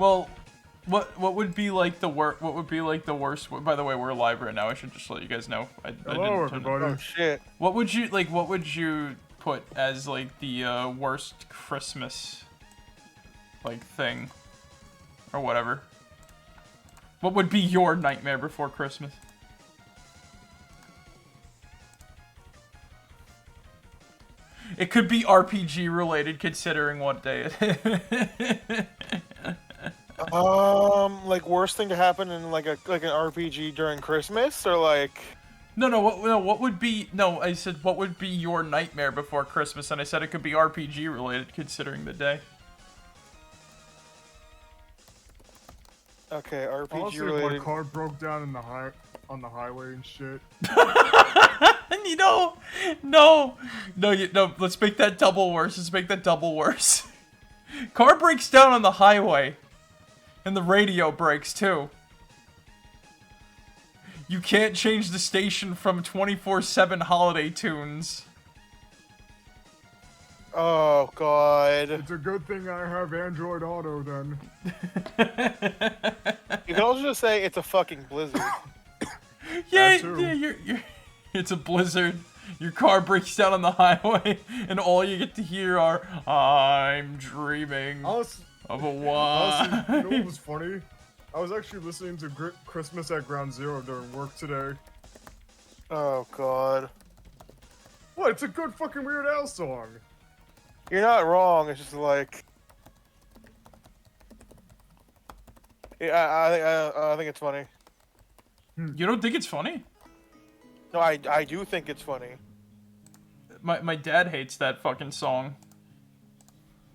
Well, what would be like the worst? What would be like the worst? By the way, we're live right now. I should just let you guys know. Hello, everybody. Oh shit. What would you like? What would you put as like the worst Christmas like thing or whatever? What would be your Nightmare Before Christmas? It could be RPG related, considering what day it is. Like worst thing to happen in like an RPG during Christmas, or like. No. What would be? No, I said what would be your Nightmare Before Christmas, and I said it could be RPG related, considering the day. Okay, RPG Honestly, related. my car broke down in the on the highway and shit. You know, no. Let's make that double worse. Let's make that double worse. Car breaks down on the highway, and the radio breaks too. You can't change the station from 24/7 holiday tunes. Oh god. It's a good thing I have Android Auto then. You can also just say it's a fucking blizzard. Yeah, too. you're it's a blizzard. Your car breaks down on the highway, and all you get to hear are "I'm dreaming Honestly, of a wild." you know what was funny? I was actually listening to Christmas at Ground Zero during work today. Oh god. What? It's a good fucking Weird Al song. You're not wrong. It's just like. Yeah, I think it's funny. You don't think it's funny? No, I do think it's funny. My dad hates that fucking song.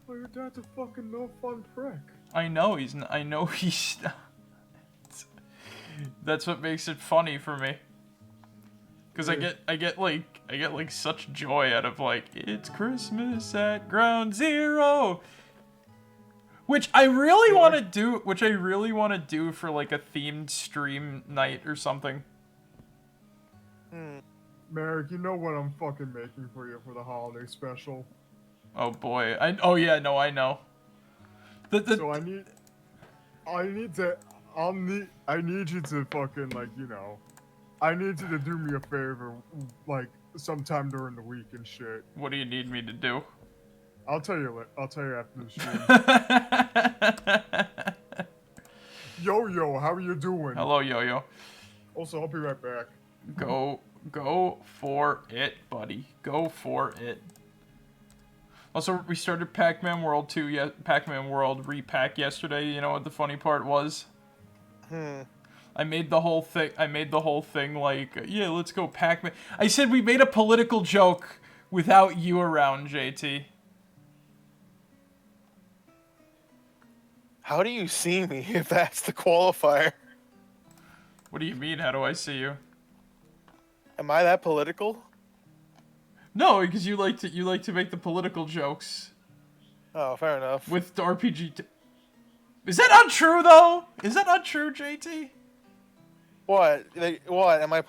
Oh, your dad's a fucking no fun prick. I know he's not. That's what makes it funny for me. Cause I get like such joy out of like it's Christmas at Ground Zero, which I really want to do. Which I really want to do for like a themed stream night or something. Merrick, you know what I'm fucking making for you for the holiday special. Oh boy, oh yeah, no, I know. So I need you to fucking like, you know, I need you to do me a favor, like sometime during the week and shit. What do you need me to do? I'll tell you after the stream. Yo, how are you doing? Hello, Yo-Yo. Also, I'll be right back. Go for it, buddy. Go for it. Also, we started Pac-Man World 2, Pac-Man World repack yesterday. You know what the funny part was? I made the whole thing like, yeah, let's go Pac-Man. I said we made a political joke without you around, JT. How do you see me if that's the qualifier? What do you mean, how do I see you? Am I that political? No, because you like to make the political jokes. Oh, fair enough. With the RPG. Is that not true though? Is that not true, JT? What? What? Am I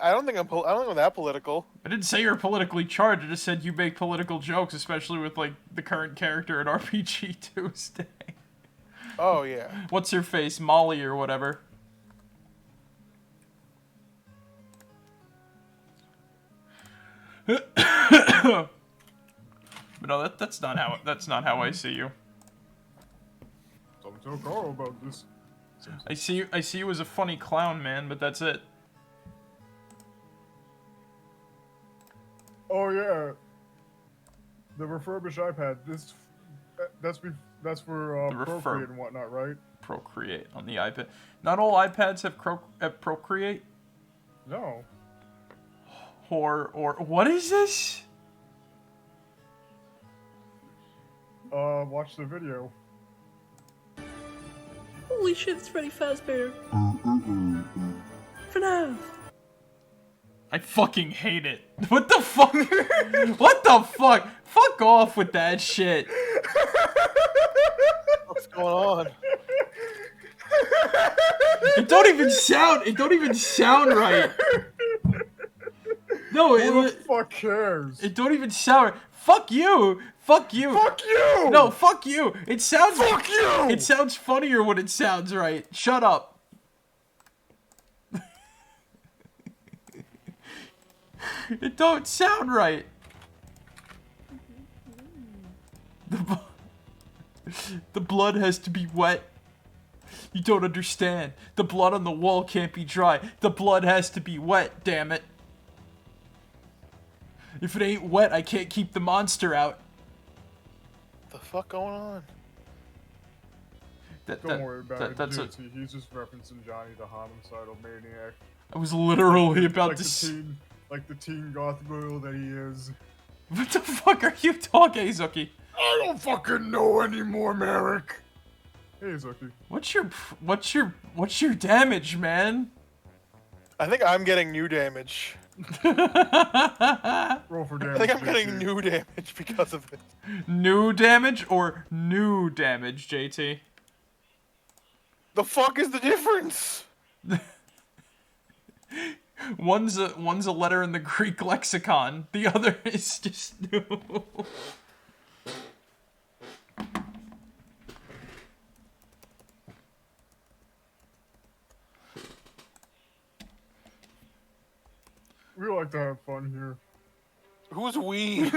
I don't think I'm that political. I didn't say you're politically charged. I just said you make political jokes, especially with like the current character in RPG Tuesday. Oh yeah. What's her face, Molly or whatever? But no, that's not how I see you. Don't tell Carl about this. I see you as a funny clown, man, but that's it. Oh yeah. The refurbished iPad. That's for Procreate and whatnot, right? Procreate on the iPad. Not all iPads have Procreate. No. Or what is this? Watch the video. Holy shit, it's Freddy Fazbear. For now. I fucking hate it. What the fuck? What the fuck? Fuck off with that shit. What's going on? It don't even sound right. No, Who the fuck cares? It don't even sound right. Fuck you! Fuck you! Fuck you! No, fuck you! It sounds. Fuck you! It sounds funnier when it sounds right. Shut up. It don't sound right. The blood has to be wet. You don't understand. The blood on the wall can't be dry. The blood has to be wet, damn it. If it ain't wet, I can't keep the monster out. The fuck going on? Don't worry about it, that's JT. He's just referencing Johnny the homicidal maniac. I was literally about Like to the teen goth girl that he is. What the fuck are you talking, Zuki? I don't fucking know anymore, Merrick. Hey, Zuki. What's your damage, man? I think I'm getting new damage. Roll for damage. I think I'm JT. getting new damage because of it. New damage or new damage, JT? The fuck is the difference? One's a letter in the Greek lexicon. The other is just new. We like to have fun here. Who's we?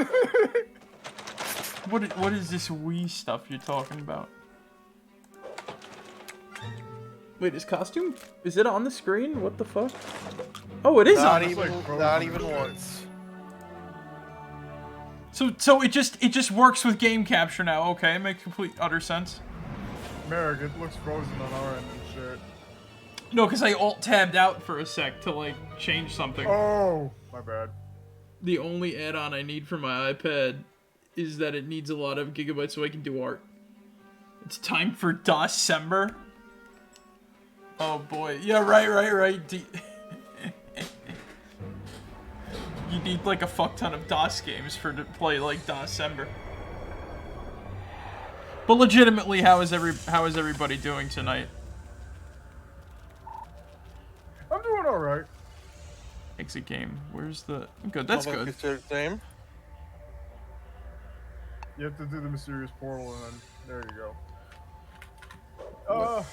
What is this Wii stuff you're talking about? Wait, his costume? Is it on the screen? What the fuck? Oh, it is Not on. even, not even once. So it just works with game capture now. Okay, makes complete utter sense. Merrick, it looks frozen on our end and shit. No, because I alt-tabbed out for a sec to, like, change something. Oh, my bad. The only add-on I need for my iPad is that it needs a lot of gigabytes so I can do art. It's time for December. Oh boy. Yeah, right. You need like a fuck ton of DOS games to play like December. But legitimately, how is everybody doing tonight? I'm doing alright. Exit game. Where's the... Good, that's good. It's the same. You have to do the mysterious portal and then there you go. A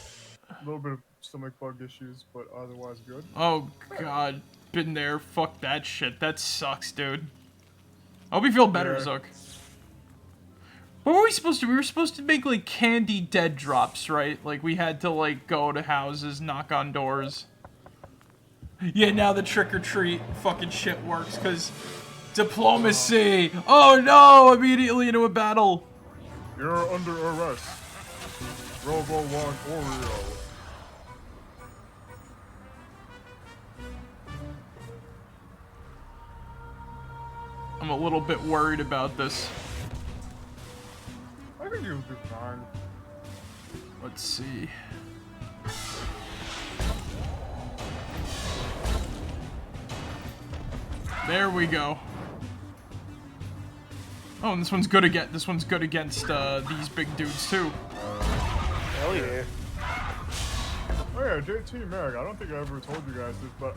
little bit of stomach bug issues, but otherwise good. Oh god. Been there. Fuck that shit. That sucks, dude. I hope you feel better, Yeah. Zook. What were we supposed to? We were supposed to make, like, candy dead drops, right? Like, we had to, like, go to houses, knock on doors. Yeah, now the trick-or-treat fucking shit works, because diplomacy! Oh no! Immediately into a battle! You're under arrest. Robo 1 Oreo. I'm a little bit worried about this. I think you'll do fine. Let's see. There we go. Oh, and this one's good again. This one's good against these big dudes too. Hell yeah. Oh yeah, JT Merrick, I don't think I ever told you guys this, but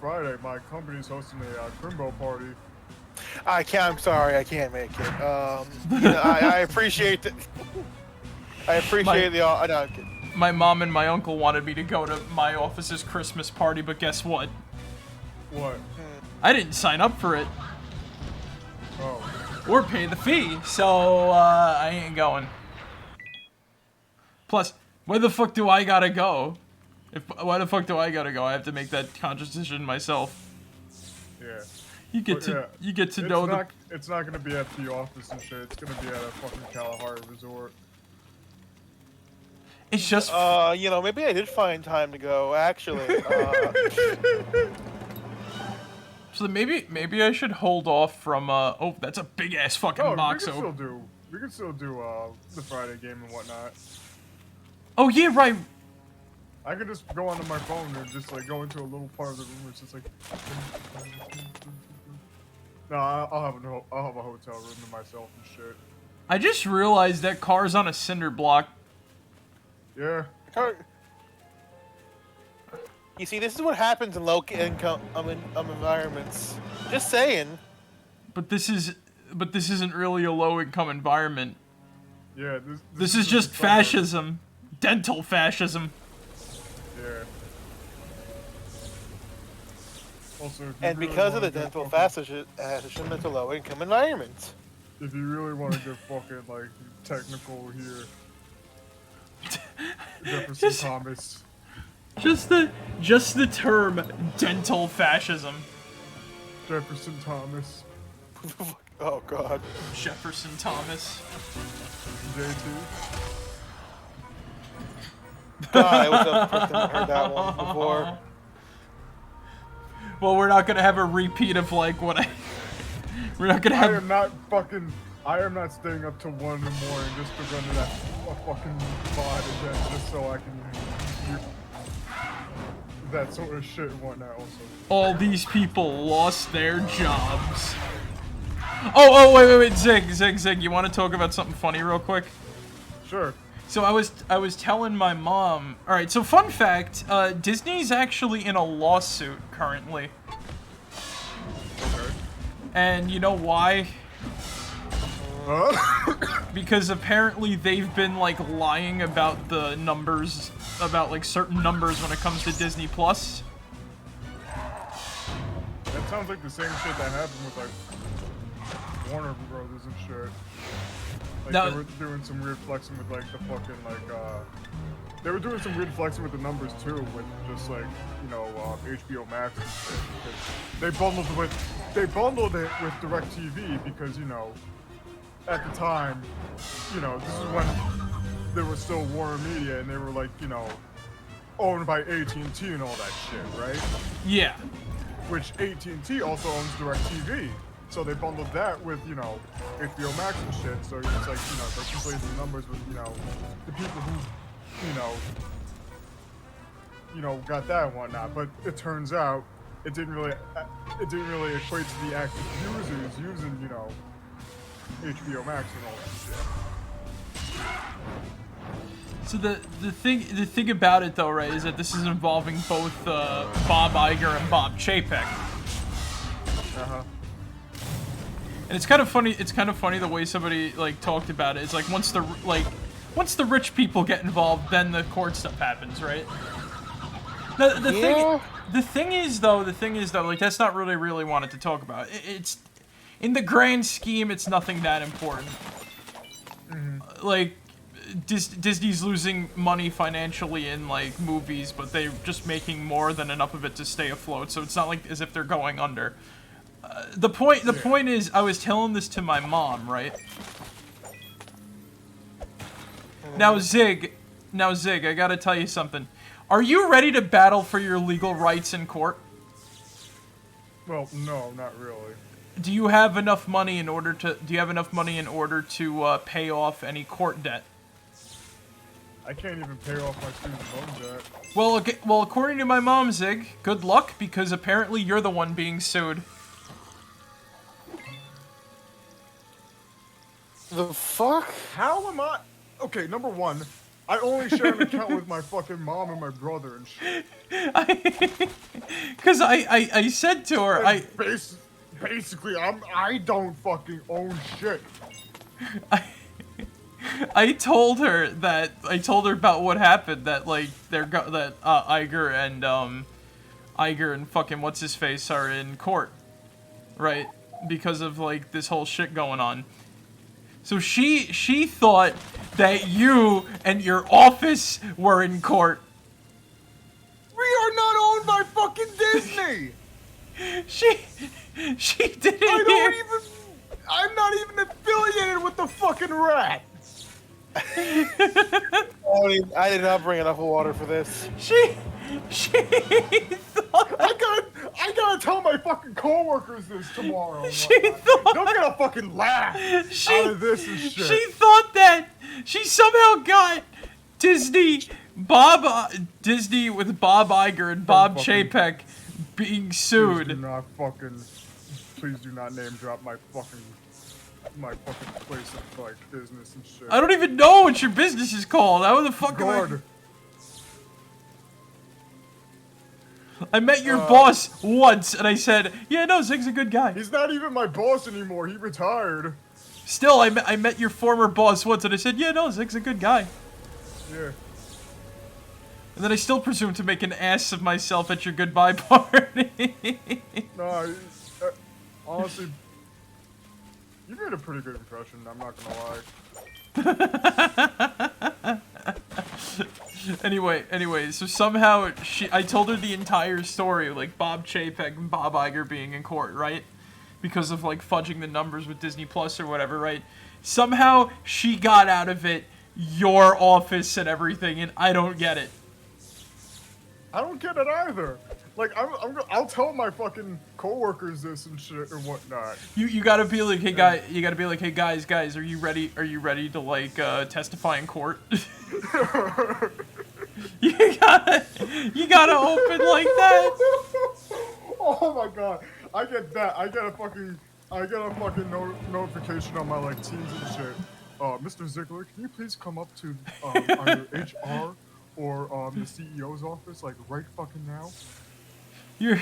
Friday my company's hosting a Crimbo party. I can't. I'm sorry. I can't make it. You know, I appreciate that. I appreciate the. No, I'm kidding. My mom and my uncle wanted me to go to my office's Christmas party, but guess what? What? I didn't sign up for it Oh. or pay the fee, so I ain't going. Plus, where the fuck do I gotta go? Why the fuck do I gotta go? I have to make that conscious decision myself. Yeah. You get But, to yeah, you get to know the. It's not gonna be at the office and shit. It's gonna be at a fucking Kalahari resort. It's just. You know, maybe I did find time to go. Actually. So maybe I should hold off from. Oh, that's a big ass fucking box. We can still do the Friday game and whatnot. Oh yeah, right. I could just go onto my phone and just like go into a little part of the room. It's just like. No, I'll have a hotel room to myself and shit. I just realized that car's on a cinder block. Yeah. You see, this is what happens in low-income environments. Just saying. But this is but this isn't really a low-income environment. Yeah, This is just fascism. Dental fascism. Yeah. Also, if you And really because of wanna the get dental fucking- fascism, it's a low-income environment. If you really want to get fucking, like, technical here, Jefferson Just- Thomas. Just the term dental fascism. Jefferson Thomas. Oh god. Jefferson Thomas. JT. God, I was the first time I heard that one before. Well, we're not gonna have a repeat of like what I. We're not gonna I have. am not fucking. I am not staying up till 1 in the morning just to run to that fucking VOD again, just so I can hear that sort of shit and whatnot. Also. All these people lost their jobs. Oh, wait, Zig, you want to talk about something funny real quick? Sure. So I was telling my mom. All right, so fun fact: Disney's actually in a lawsuit currently, Okay. and you know why? Huh? Because apparently they've been like lying about the numbers, about like certain numbers when it comes to Disney Plus. That sounds like the same shit that happened with like Warner Brothers and shit. Like No. they were doing some weird flexing with like the fucking like they were doing some weird flexing with the numbers too, with just like, you know, HBO Max and shit. They bundled it with DirecTV because, you know, at the time, you know, this is when there was still Warner Media and they were like, you know, owned by AT&T and all that shit, right? Yeah. Which AT&T also owns DirecTV. So they bundled that with, you know, HBO Max and shit. So it's like, you know, they completed the numbers with, you know, the people who, you know, got that and whatnot. But it turns out it didn't really equate to the active users using, you know, HBO Max and all that shit. So the thing about it though, right, is that this is involving both Bob Iger and Bob Chapek. Uh-huh. And it's kind of funny. It's kind of funny the way somebody like talked about it. It's like once the rich people get involved, then the court stuff happens, right? The thing is though, like that's not really wanted to talk about. It's in the grand scheme, it's nothing that important. Like Disney's losing money financially in like movies, but they're just making more than enough of it to stay afloat. So it's not like as if they're going under. The point is, I was telling this to my mom, right? Now Zig, I gotta tell you something. Are you ready to battle for your legal rights in court? Well, no, not really. Do you have enough money in order to? Do you have enough money in order to pay off any court debt? I can't even pay off my student loan debt. Well, okay, well, according to my mom, Zig, good luck because apparently you're the one being sued. The fuck? How am I? Okay, number one, I only share an account with my fucking mom and my brother and shit. Because I said to her, Basically, I don't fucking own shit. I told her about what happened, that like Iger and fucking what's his face are in court, right? Because of like this whole shit going on. So she thought that you and your office were in court. We are not owned by fucking Disney. She didn't hear. I'm not even affiliated with the fucking rat. I did not bring enough water for this. She thought. I gotta tell my fucking coworkers this tomorrow. and She whatnot. thought. They're gonna fucking laugh out of this and shit. She thought that she somehow got Disney with Bob Iger and Bob Chapek being sued. Please do not name drop my fucking place of like business and shit. I don't even know what your business is called. How the fuck am I? God. I met your boss once, and I said, yeah, no, Zig's a good guy. He's not even my boss anymore. He retired. Still, I met your former boss once, and I said, yeah, no, Zig's a good guy. Yeah. And then I still presume to make an ass of myself at your goodbye party. No, honestly, you made a pretty good impression, I'm not gonna lie. Anyway, so somehow I told her the entire story, like Bob Chapek and Bob Iger being in court, right? Because of like fudging the numbers with Disney Plus or whatever, right? Somehow she got out of it your office and everything, and I don't get it. I don't get it either. Like, I'll tell my fucking coworkers this and shit and whatnot. You gotta be like, hey guys, are you ready to like testify in court? you gotta open like that. Oh my god, I get that. I get a fucking notification on my like Teams and shit. Mr. Ziegler, can you please come up to either HR or the CEO's office like right fucking now? You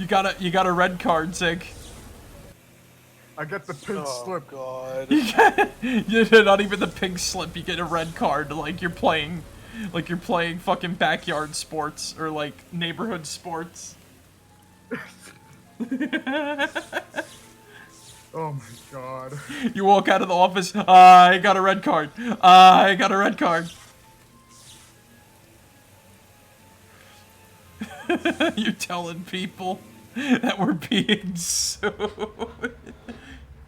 got a red card, Zig. I get the pink slip. God. You're not even the pink slip. You get a red card, like you're playing fucking backyard sports or like neighborhood sports. Oh my god. You walk out of the office. I got a red card. I got a red card. You're telling people that we're being sued.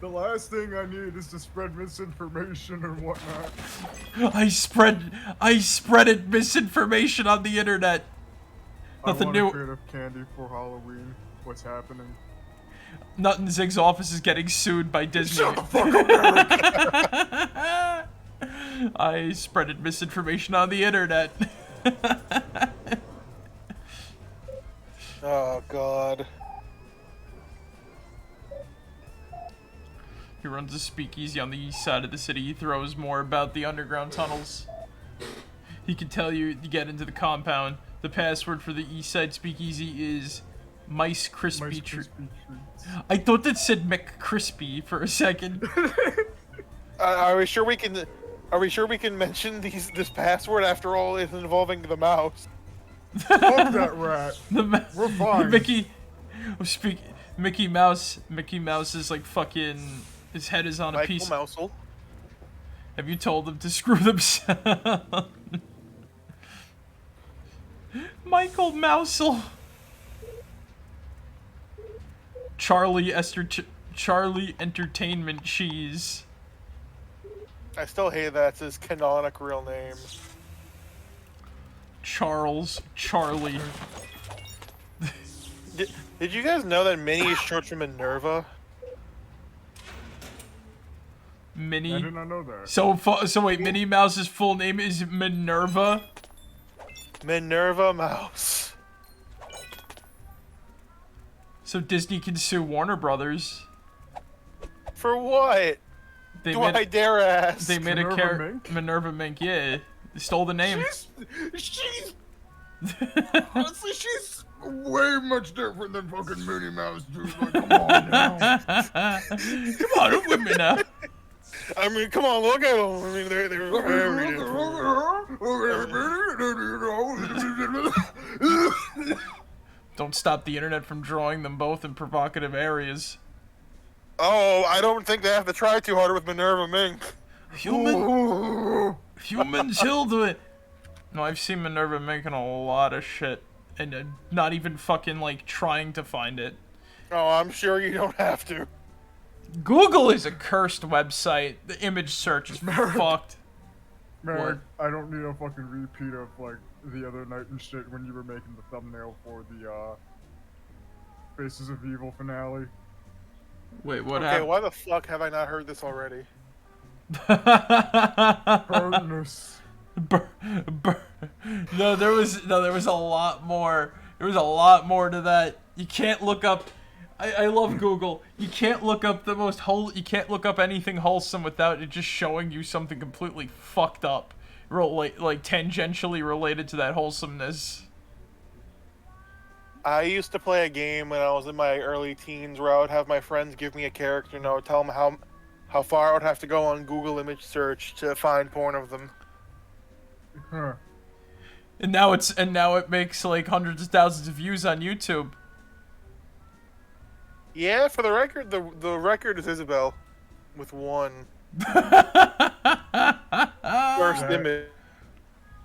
The last thing I need is to spread misinformation and whatnot. I spreaded misinformation on the internet. Nothing new. Creative candy for Halloween. What's happening? Nothing. Zig's office is getting sued by Disney. Shut the fuck up, Eric. I spreaded misinformation on the internet. Oh God. He runs a speakeasy on the east side of the city. He throws more about the underground tunnels. He can tell you to get into the compound. The password for the east side speakeasy is Mice Crispy Treats. I thought that said McCrispy for a second. Are we sure we can mention this password after all is involving the mouse? Fuck that rat. We're fine. Mickey Mouse is like fucking. His head is on a piece. Mousel. Have you told him to screw themselves? Michael Mousel. Charlie Entertainment Cheese. I still hate that's his canonic real name. Charlie. Did you guys know that Minnie is short for Minerva? Minnie. I did not know that. So wait, Minnie Mouse's full name is Minerva? Minerva Mouse. So Disney can sue Warner Brothers. For what? I dare ask? They made Minerva a character, Mink? Minerva Mink. Yeah, they stole the name. She's honestly, she's way much different than fucking Minnie Mouse, dude. Like, come on now. Come on, don't whip me now. I mean, come on, look at them. I mean, they're very different. Don't stop the internet from drawing them both in provocative areas. Oh, I don't think they have to try too hard with Minerva Mink. Humans heal the. No, I've seen Minerva Mink in a lot of shit, and not even fucking like trying to find it. Oh, I'm sure you don't have to. Google is a cursed website. The image search is fucked. Man, Word. I don't need a fucking repeat of like the other night and shit when you were making the thumbnail for the Faces of Evil finale. Wait, what Okay, happened? why the fuck have I not heard this already? Burness. No, there was a lot more. There was a lot more to that. You can't look up. I love Google. You can't look up you can't look up anything wholesome without it just showing you something completely fucked up, like tangentially related to that wholesomeness. I used to play a game when I was in my early teens where I would have my friends give me a character and I would tell them how far I would have to go on Google image search to find porn of them. Huh. And now it makes like hundreds of thousands of views on YouTube. Yeah, for the record, the record is Isabel with 1 first image.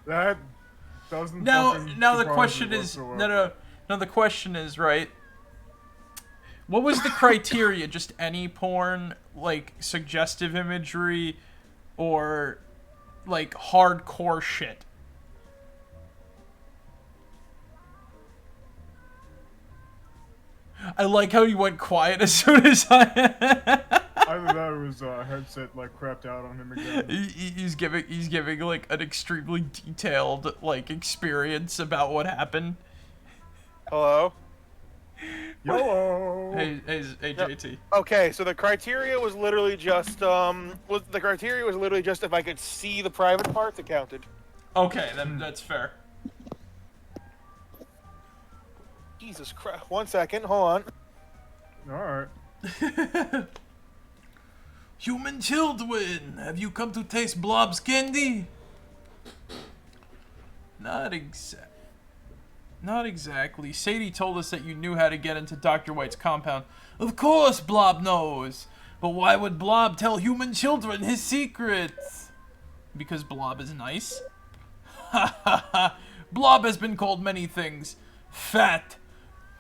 That doesn't. Now fucking the surprise question me is whatsoever. no, the question is, right? What was the criteria? Just any porn, like suggestive imagery, or like hardcore shit? I like how you went quiet as soon as I. Either that or his headset like crapped out on him again. He's giving like an extremely detailed like experience about what happened. Hello? YOLO! Hey JT. Okay, so the criteria was literally just if I could see the private parts, it counted. Okay, then that's fair. Jesus Christ. 1 second, hold on. Alright. Human children, have you come to taste Blob's candy? Not exactly. Sadie told us that you knew how to get into Dr. White's compound. Of course Blob knows. But why would Blob tell human children his secrets? Because Blob is nice? Ha ha ha. Blob has been called many things. Fat.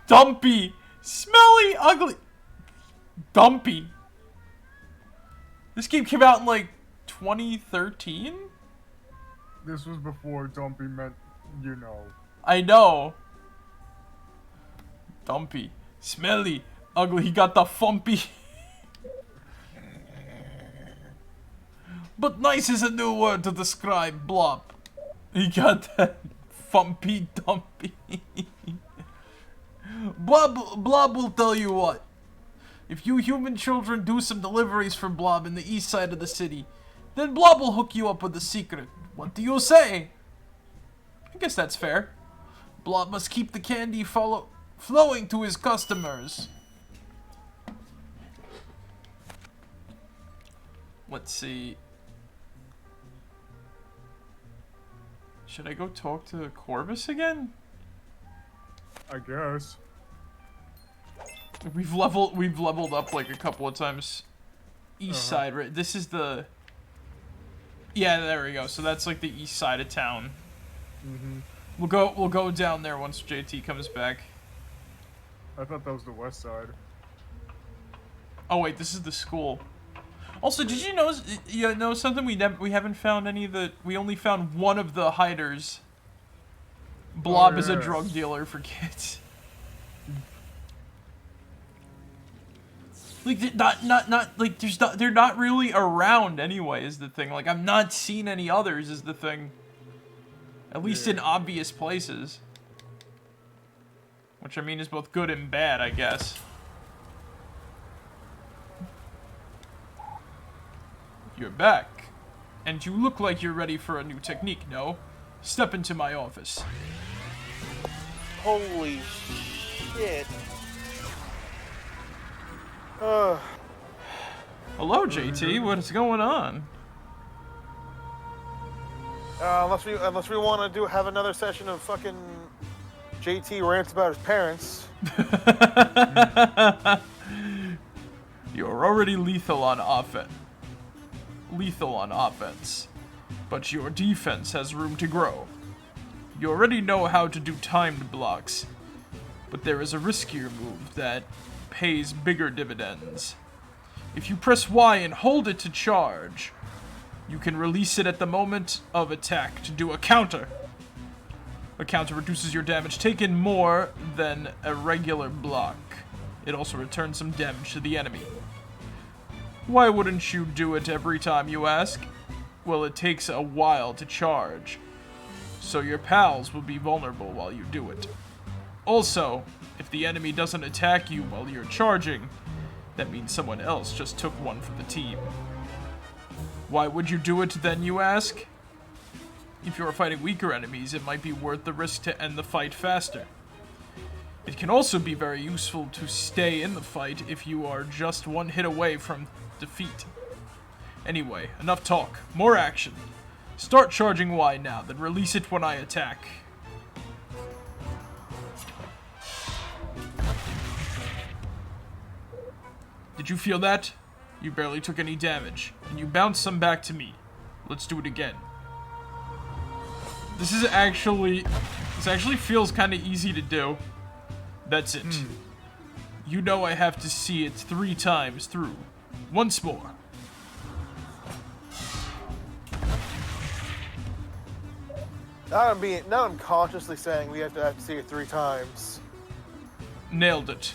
Dumpy. Smelly. Ugly. Dumpy. This game came out in like 2013? This was before Dumpy meant, you know. I know. Dumpy. Smelly. Ugly. He got the fumpy. But nice is a new word to describe Blob. He got that fumpy dumpy. Blob will tell you what. If you human children do some deliveries for Blob in the east side of the city, then Blob will hook you up with a secret. What do you say? I guess that's fair. Blob must keep the candy flowing to his customers. Let's see. Should I go talk to Corvus again? I guess. We've leveled up like a couple of times. East side, right? This is the. Yeah, there we go. So that's like the east side of town. We'll go down there once JT comes back. I thought that was the west side. Oh wait, this is the school. Also, did you know something? We haven't found any of the. We only found one of the hiders. Blob is a drug dealer for kids. Like not like they're not really around anyway is the thing. Like I've not seen any others is the thing. At least in obvious places. Which I mean is both good and bad, I guess. You're back. And you look like you're ready for a new technique, no? Step into my office. Holy shit. Hello, JT. What's going on? Unless we want to have another session of fucking JT rants about his parents. You're already lethal on offense, but your defense has room to grow. You already know how to do timed blocks, but there is a riskier move that pays bigger dividends. If you press Y and hold it to charge, you can release it at the moment of attack to do a counter. A counter reduces your damage taken more than a regular block. It also returns some damage to the enemy. Why wouldn't you do it every time, you ask? Well, it takes a while to charge, so your pals will be vulnerable while you do it. Also, if the enemy doesn't attack you while you're charging, that means someone else just took one for the team. Why would you do it then, you ask? If you're fighting weaker enemies, it might be worth the risk to end the fight faster. It can also be very useful to stay in the fight if you are just one hit away from defeat. Anyway, enough talk. More action. Start charging Y now, then release it when I attack. Did you feel that? You barely took any damage, and you bounced some back to me. Let's do it again. This actually feels kind of easy to do. That's it. You know I have to see it 3 times through. Once more. Now I'm consciously saying we have to see it 3 times. Nailed it.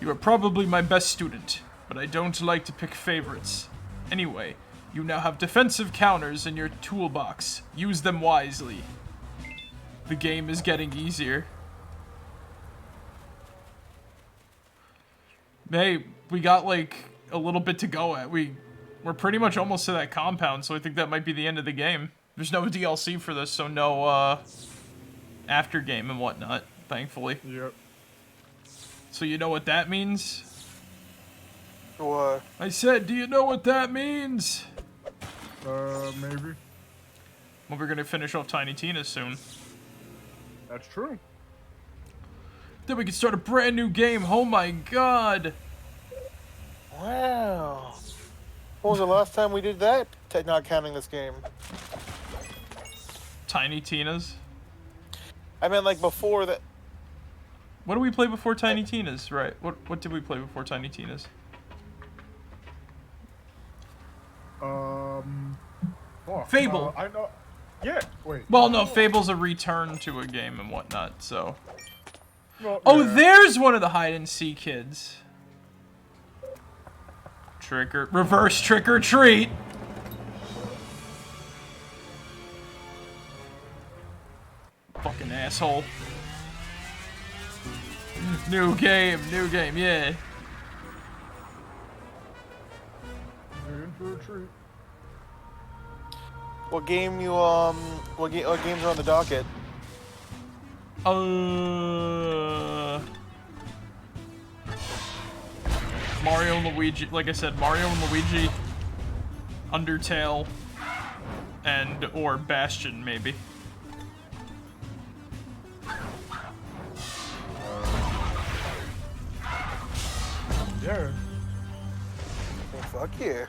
You are probably my best student, but I don't like to pick favorites. Anyway, you now have defensive counters in your toolbox. Use them wisely. The game is getting easier. Hey, we got like a little bit to go at. We're pretty much almost to that compound, so I think that might be the end of the game. There's no DLC for this, so no after game and whatnot, thankfully. Yep. So you know what that means? What? I said, do you know what that means? Maybe. Well, we're gonna finish off Tiny Tina soon. That's true. Then we can start a brand new game. Oh my god. Wow. When was the last time we did that? Not counting this game. Tiny Tina's. I meant like before that. What did we play before Tiny Tina's? Right. What did we play before Tiny Tina's? Fable. I know. Yeah. Wait. Well, no, Fable's a return to a game and whatnot, so. Well, Oh, yeah. there's one of the hide-and-seek kids. Reverse trick or treat. Fucking asshole. New game, yeah. You're in for a treat. What game you what games are on the docket? Mario and Luigi, like I said, Mario and Luigi, Undertale, or Bastion, maybe. Yeah. Oh, fuck yeah.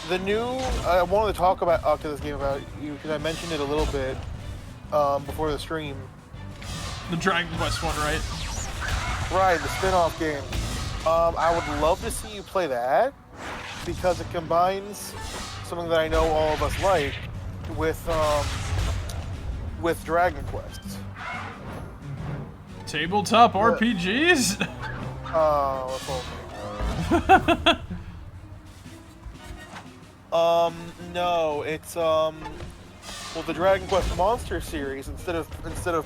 The new, I wanted to talk about this game about you because I mentioned it a little bit before the stream. The Dragon Quest one, right? Right, the spin-off game. I would love to see you play that because it combines something that I know all of us like with Dragon Quest. Tabletop RPGs? No, it's well, the Dragon Quest Monster series. Instead of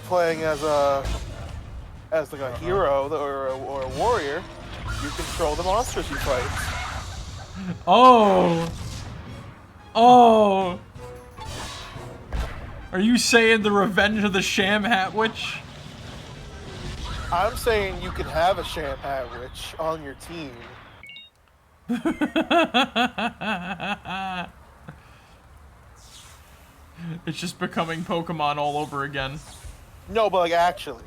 playing as like a hero or a warrior, you control the monsters you fight. Oh. Are you saying the Revenge of the Sham Hat Witch? I'm saying you can have a Sham Hat Witch on your team. It's just becoming Pokemon all over again. No, but like actually.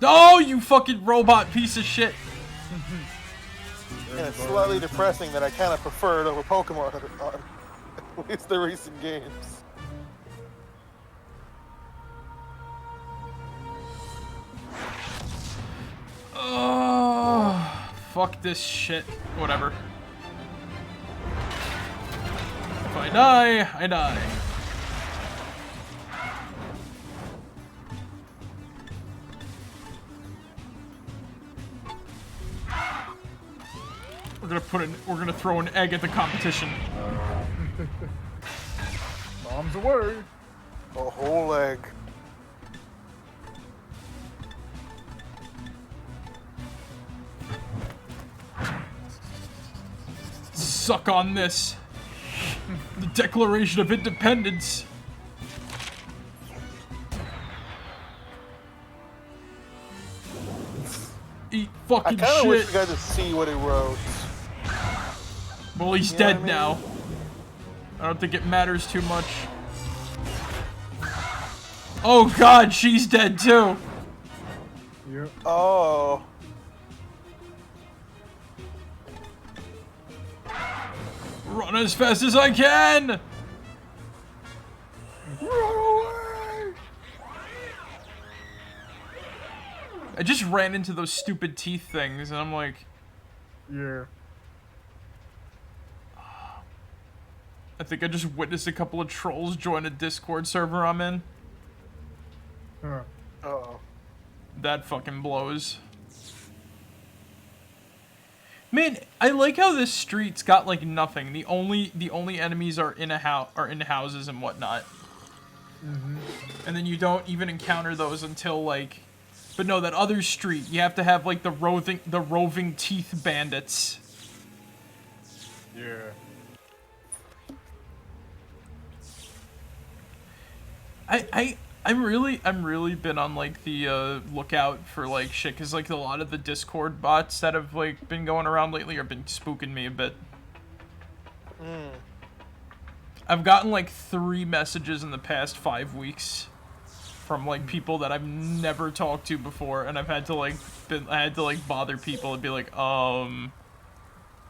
Oh, you fucking robot piece of shit. And it's slightly depressing that I kind of prefer it over Pokemon on at least the recent games. Oh, fuck this shit. Whatever. If I die, I die. We're gonna throw an egg at the competition. Bombs away. A whole egg. Suck on this. The Declaration of Independence. Fucking I kind of wish shit. we got to see what he wrote. Well, he's You know dead what I mean? now. I don't think it matters too much. Oh god, she's dead too. Yep. Oh. Run as fast as I can! Run away! I just ran into those stupid teeth things and I'm like, Yeah. I think I just witnessed a couple of trolls join a Discord server I'm in. Huh. Uh-oh. That fucking blows. Man, I like how this street's got like nothing. The only enemies are in houses and whatnot. Mm-hmm. And then you don't even encounter those until like, but no, that other street you have to have like the roving teeth bandits. Yeah. I'm really been on like the lookout for like shit, cause like a lot of the Discord bots that have like been going around lately have been spooking me a bit. I've gotten like 3 messages in the past 5 weeks from like people that I've never talked to before, and I've had to like bother people and be like,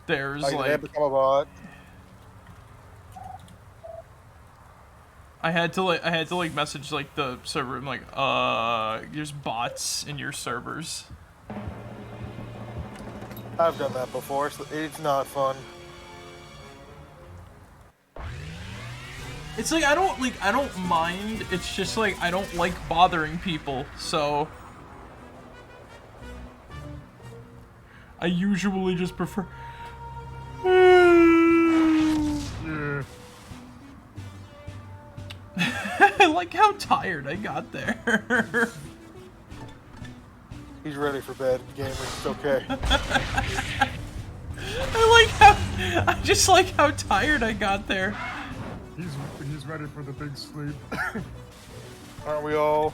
there's Like, they like have become a bot. I had to message like the server. I'm like, there's bots in your servers. I've done that before, so it's not fun. It's like I don't mind. It's just like I don't like bothering people. So I usually just prefer. Yeah. I like how tired I got there. He's ready for bed, gamer. It's okay. I just like how tired I got there. He's ready for the big sleep. Aren't we all?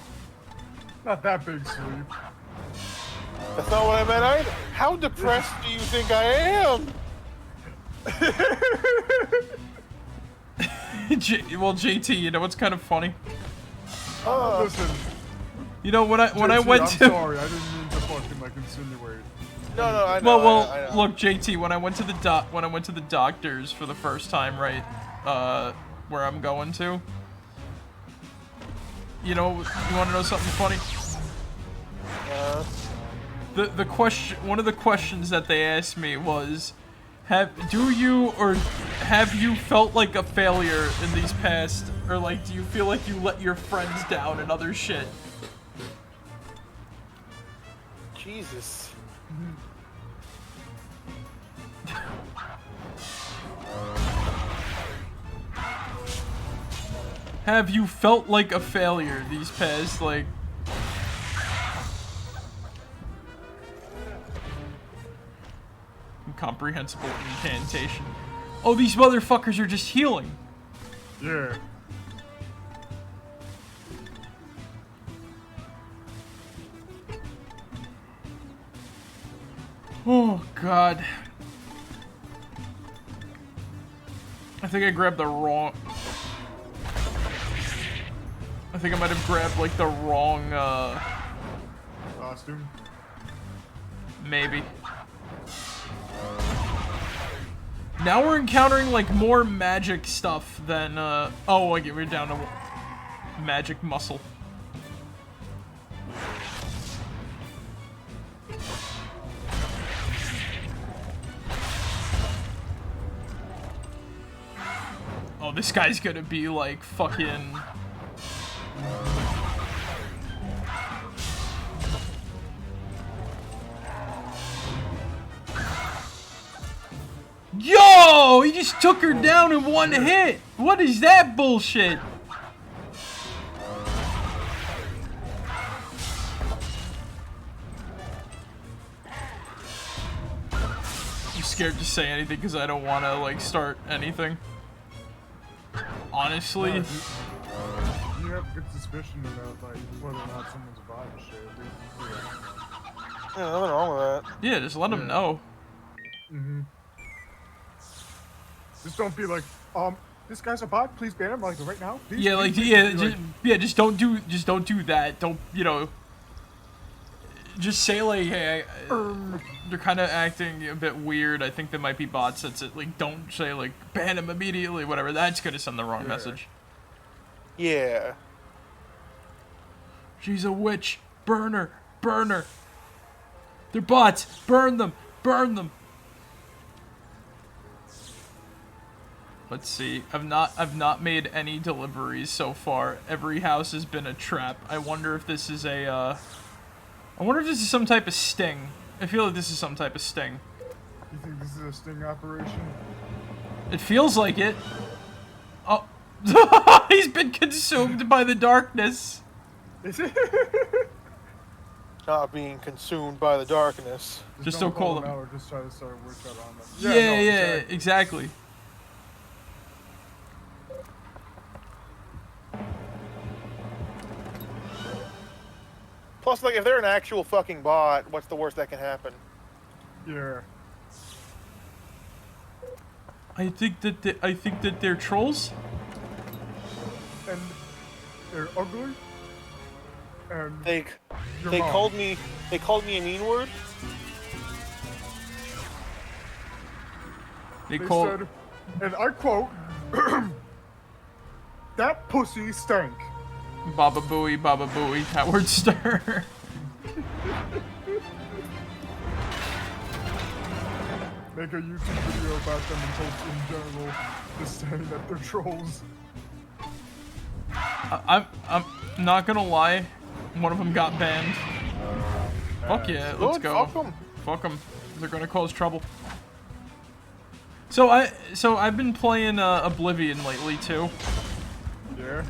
Not that big sleep. That's not what I meant either. How depressed do you think I am? Well, JT, you know what's kind of funny? Listen. You know when I JT, went I'm to. sorry, I didn't mean to fucking like insinuate. No, I know. Well, I know. look, JT, when I went to the doctors for the first time, right, where I'm going to, you know, you want to know something funny? The question, one of the questions that they asked me was, have you felt like a failure in these past, or like, do you feel like you let your friends down and other shit? Jesus. Have you felt like a failure these past, like... Incomprehensible incantation. Oh, these motherfuckers are just healing. Yeah. Oh, God. I think I grabbed the wrong... I think I might have grabbed, like, the wrong, Costume. maybe. Now we're encountering, like, more magic stuff than, oh, like, we're down to magic muscle. Oh, this guy's gonna be, like, fucking... Yo! He just took her down in one hit! What is that bullshit? I'm scared to say anything because I don't want to, like, start anything. Honestly. You have good suspicion about like whether or not someone's a bot and shit. At least, yeah. Yeah, nothing wrong with that. Yeah, just let them know. Mm-hmm. Just don't be like, this guy's a bot. Please ban him like right now. Please, Yeah, like please, yeah, please. just don't do that. Don't, you know. Just say like, hey, they're kind of acting a bit weird. I think they might be bots. That's it. Like, don't say like ban him immediately, whatever. That's gonna send the wrong message. Yeah. She's a witch. Burn her. Burn her. They're bots. Burn them. Burn them. Let's see. I've not made any deliveries so far. Every house has been a trap. I wonder if this is a I wonder if this is some type of sting. I feel like this is some type of sting. You think this is a sting operation? It feels like it. Oh. He's been consumed by the darkness. Is it? Not being consumed by the darkness. Just don't call them. out or just try to start a workout on them. Yeah, exactly. Plus, like, if they're an actual fucking bot, what's the worst that can happen? Yeah. I think that they're trolls. And they're ugly. And They mom. called me a mean word. They They call. said, and I quote, "That pussy stank." Baba Booey, Howard Stern. Make a YouTube video about them and post in general, just saying that they're trolls. I'm not gonna lie, one of them got banned. Fuck yeah, let's Good, go. fuck 'em. Fuck them. They're gonna cause trouble. So I've been playing Oblivion lately too. Yeah.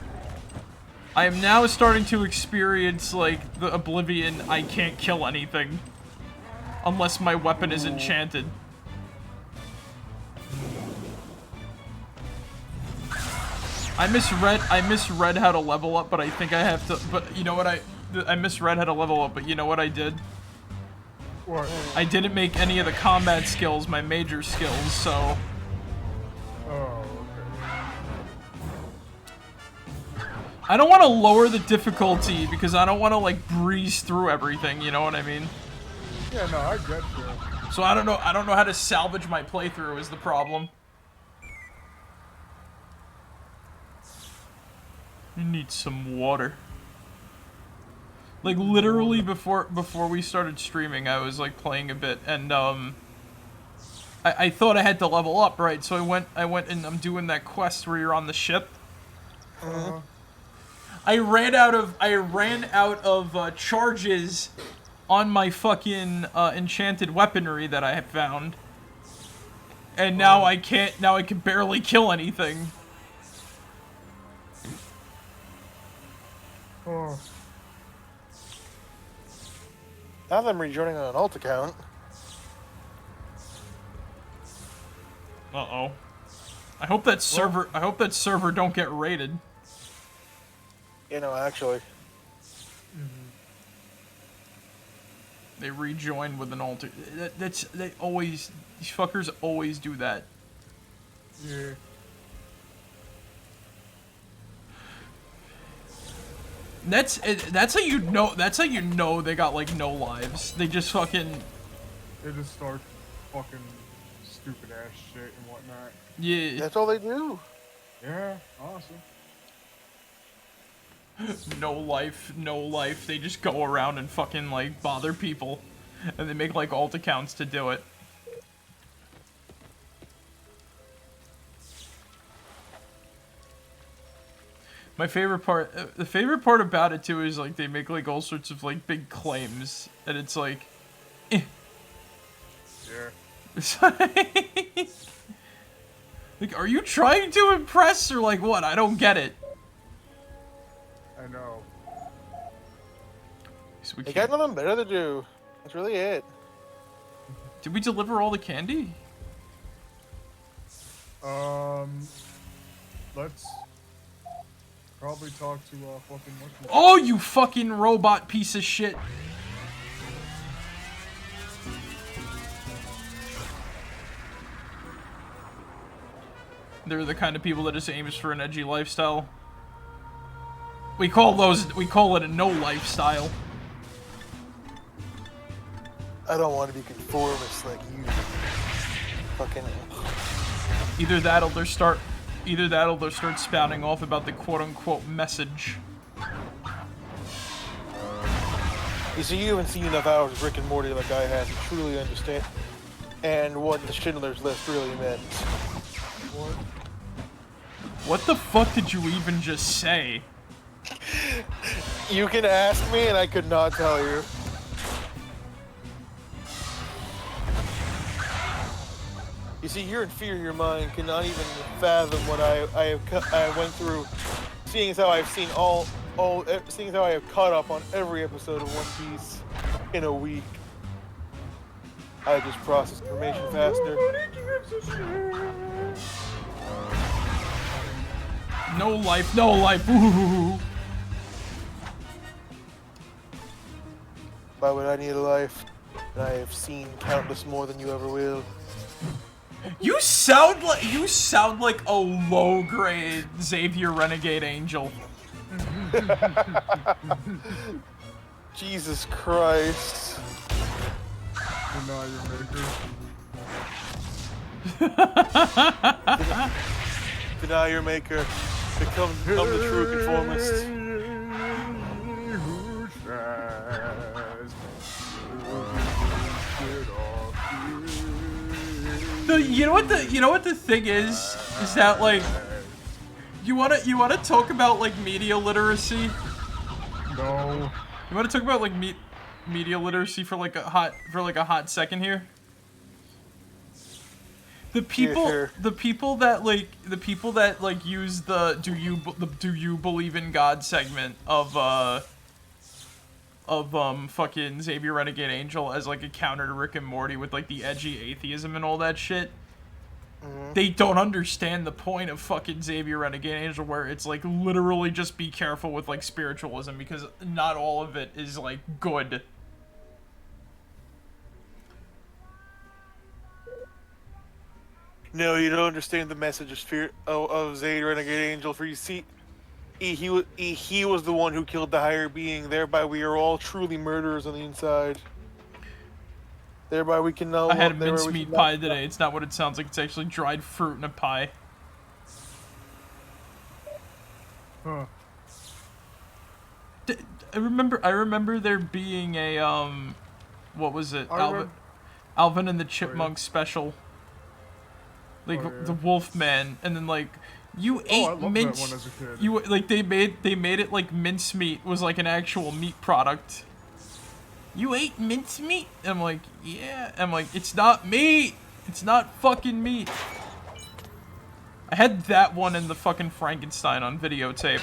I am now starting to experience like the Oblivion. I can't kill anything unless my weapon is enchanted. I misread how to level up, but I think I have to. But you know what I misread how to level up, but you know what I did? What? I didn't make any of the combat skills my major skills, so. Oh, okay. I don't want to lower the difficulty because I don't want to like breeze through everything, you know what I mean? Yeah, no, I get you. So I don't know how to salvage my playthrough is the problem. You need some water. Like literally before we started streaming, I was like playing a bit and I thought I had to level up, right? So I went and I'm doing that quest where you're on the ship. I ran out of charges on my fucking enchanted weaponry that I have found. And now I can barely kill anything. Oh. Now that I'm rejoining on an alt account. Uh-oh. I hope that server don't get raided. You know, actually. They rejoin with an alter. These fuckers always do that. Yeah. That's how you know. That's how you know they got like no lives. They just fucking. They just start fucking stupid ass shit and whatnot. Yeah. That's all they do. Yeah, awesome. No life, no life. They just go around and fucking like bother people, and they make like alt accounts to do it. My favorite part, the favorite part about it too is like they make like all sorts of like big claims, and it's like, Yeah. it's like, are you trying to impress or like what? I don't get it. I know. So we They can't- got nothing better to do. That's really it. Did we deliver all the candy? Let's probably talk to fucking what's Oh, you fucking robot piece of shit. They're the kind of people that just aims for an edgy lifestyle. We call it a no lifestyle. I don't want to be conformist like you. Fucking. Either that or they'll start spouting off about the quote-unquote message. You see, you haven't seen enough hours of Rick and Morty like I have to truly understand and what the Schindler's List really meant. What the fuck did you even just say? You can ask me and I could not tell you. You see, your inferior mind cannot even fathom what I went through, seeing as how I've seen seeing as how I have caught up on every episode of One Piece in a week. I just process information faster. No life, no life. Ooh. Why would I need a life? And I have seen countless more than you ever will. You sound like a low-grade Xavier Renegade Angel. Jesus Christ. Deny your maker. Deny your maker. Become the true conformist. You know what the thing is that like you wanna talk about like media literacy? No. You wanna talk about like media literacy for like a hot second here? The people that use the do you believe in God segment of fucking Xavier Renegade Angel as like a counter to Rick and Morty with like the edgy atheism and all that shit. Mm-hmm. They don't understand the point of fucking Xavier Renegade Angel, where it's like literally just be careful with like spiritualism, because not all of it is like good. No, you don't understand the message of Xavier Renegade Angel. For you see, he was the one who killed the higher being. Thereby, we are all truly murderers on the inside. Thereby, we can know. I had a mincemeat pie today. It's not what it sounds like. It's actually dried fruit in a pie. Huh. I remember there being a what was it? Alvin and the Chipmunks special. Like the Wolfman, and then like you ate mince. That one as a kid. You like they made it like mincemeat was like an actual meat product. You ate mincemeat? I'm like, yeah. I'm like, it's not meat. It's not fucking meat. I had that one in the fucking Frankenstein on videotape.